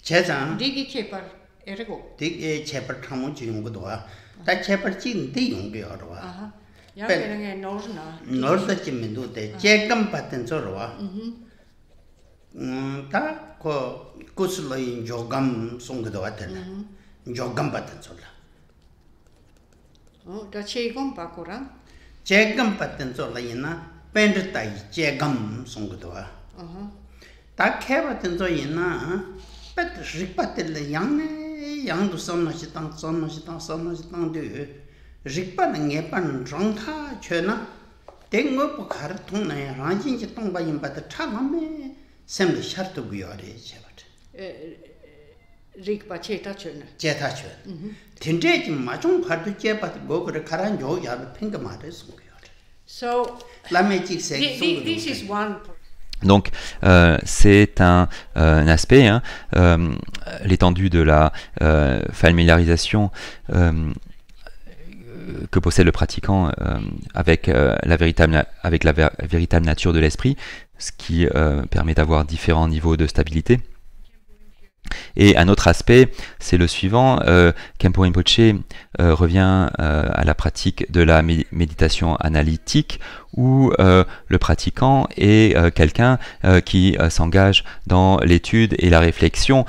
Chezan Digi Kepa Ergo. Dig Chepa Tamuji Yungadua, that Chepa Chin de Yungiorva. Yang Norna. North the Chimindu, the Chegam Patent Zorva. Ta ko Kusla Jogam Sungadawatan, Jogam Patent Sola. Oh, the Chegum Pakura. Chegam Patent Solina, Pendetai, Chegam Sungadua. Ta Kevaten Zoina, but Ripatel young to Son do. Ripan and Yapan Dronta, Chena, Tengo Carton, Ranjin Jeton by him, but the Talame, Sem the Shart to be or Rick Pacheta Chena. Jetacho. Tindage Machon part to Jepat go to the Karanjo, Yard Pinkamatis. So, Lamatic says this is one. Donc c'est un aspect, hein, l'étendue de la familiarisation que possède le pratiquant avec la véritable nature de l'esprit, ce qui permet d'avoir différents niveaux de stabilité. Et un autre aspect, c'est le suivant. Khenpo Rinpoche revient à la pratique de la méditation analytique, où le pratiquant est quelqu'un qui s'engage dans l'étude et la réflexion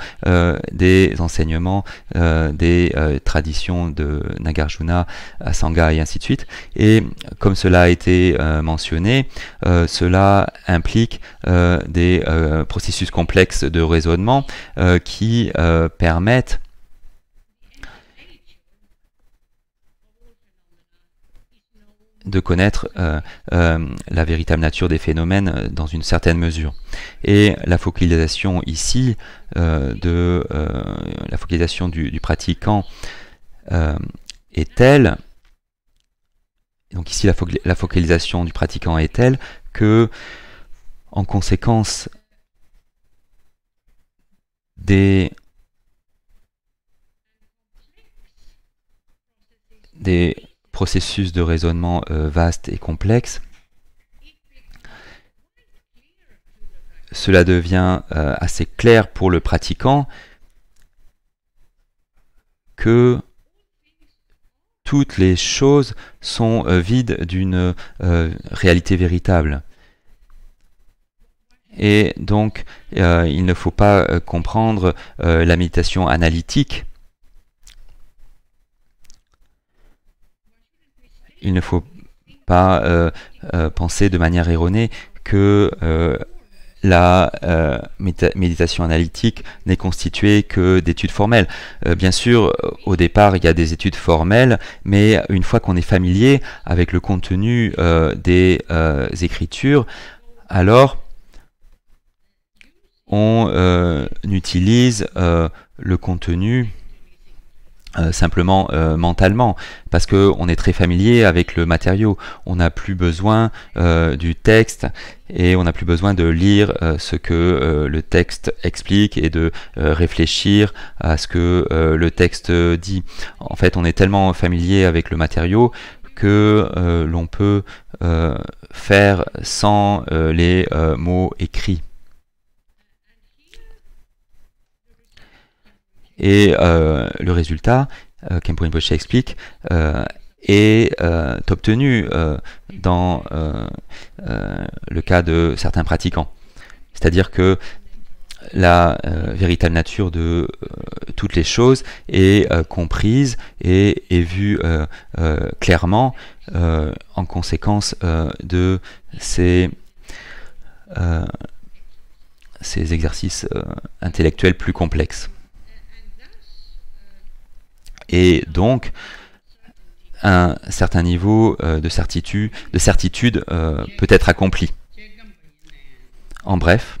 des enseignements des traditions de Nagarjuna, Asanga et ainsi de suite. Et comme cela a été mentionné, cela implique des processus complexes de raisonnement qui permettent de connaître la véritable nature des phénomènes dans une certaine mesure. Et la focalisation ici, la focalisation du pratiquant est telle, donc ici la focalisation du pratiquant est telle que, en conséquence des processus de raisonnement vastes et complexes, cela devient assez clair pour le pratiquant que toutes les choses sont vides d'une réalité véritable. Et donc, il ne faut pas comprendre la méditation analytique. Il ne faut pas penser de manière erronée que la méditation analytique n'est constituée que d'études formelles. Bien sûr, au départ, il y a des études formelles, mais une fois qu'on est familier avec le contenu des écritures, alors on utilise le contenu simplement mentalement, parce qu'on est très familier avec le matériau. On n'a plus besoin du texte et on n'a plus besoin de lire ce que le texte explique et de réfléchir à ce que le texte dit. En fait, on est tellement familier avec le matériau que l'on peut faire sans les mots écrits. Et le résultat, Khenpo Rinpoche explique, est obtenu dans le cas de certains pratiquants. C'est-à-dire que la véritable nature de toutes les choses est comprise et est vue clairement en conséquence de ces exercices intellectuels plus complexes. Et donc, un certain niveau de certitude peut être accompli. En bref,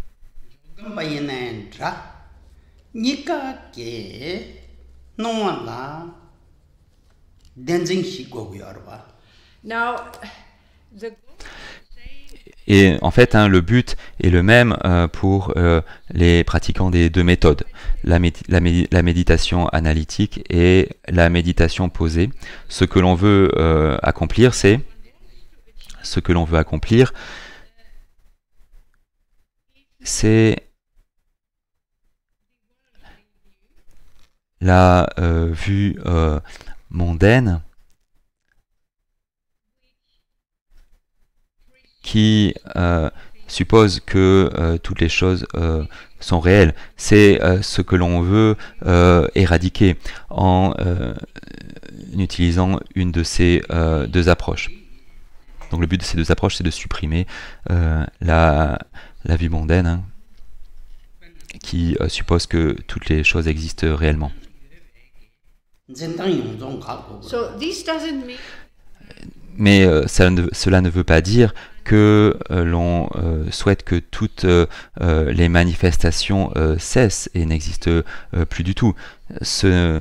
et en fait, le but est le même pour les pratiquants des deux méthodes, la méditation analytique et la méditation posée. Ce que l'on veut accomplir, c'est la vue mondaine qui suppose que toutes les choses sont réelles. C'est ce que l'on veut éradiquer en utilisant une de ces deux approches. Donc le but de ces deux approches, c'est de supprimer la vue mondaine, hein, qui suppose que toutes les choses existent réellement. Mais cela ne veut pas dire que l'on souhaite que toutes les manifestations cessent et n'existent plus du tout. Ce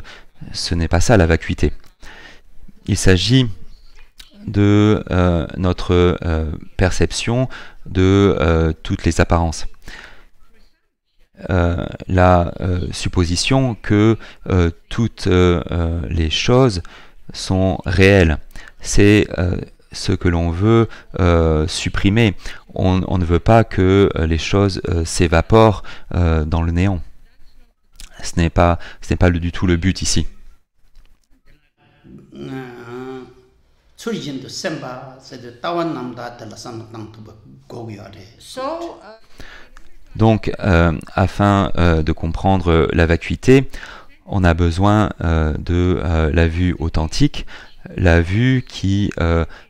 n'est pas ça la vacuité. Il s'agit de notre perception de toutes les apparences. La supposition que toutes les choses sont réelles, c'est ce que l'on veut supprimer. On ne veut pas que les choses s'évaporent dans le néant. Ce n'est pas du tout le but ici. Donc, afin de comprendre la vacuité, on a besoin de la vue authentique, la vue qui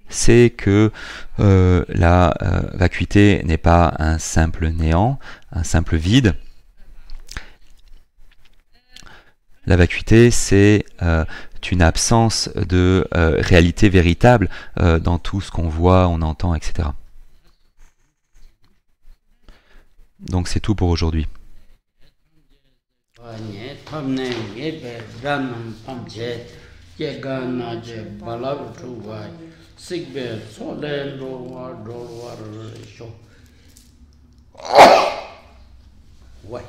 sait que la vacuité n'est pas un simple néant, un simple vide. La vacuité, c'est une absence de réalité véritable dans tout ce qu'on voit, on entend, etc. Donc c'est tout pour aujourd'hui. Ouais.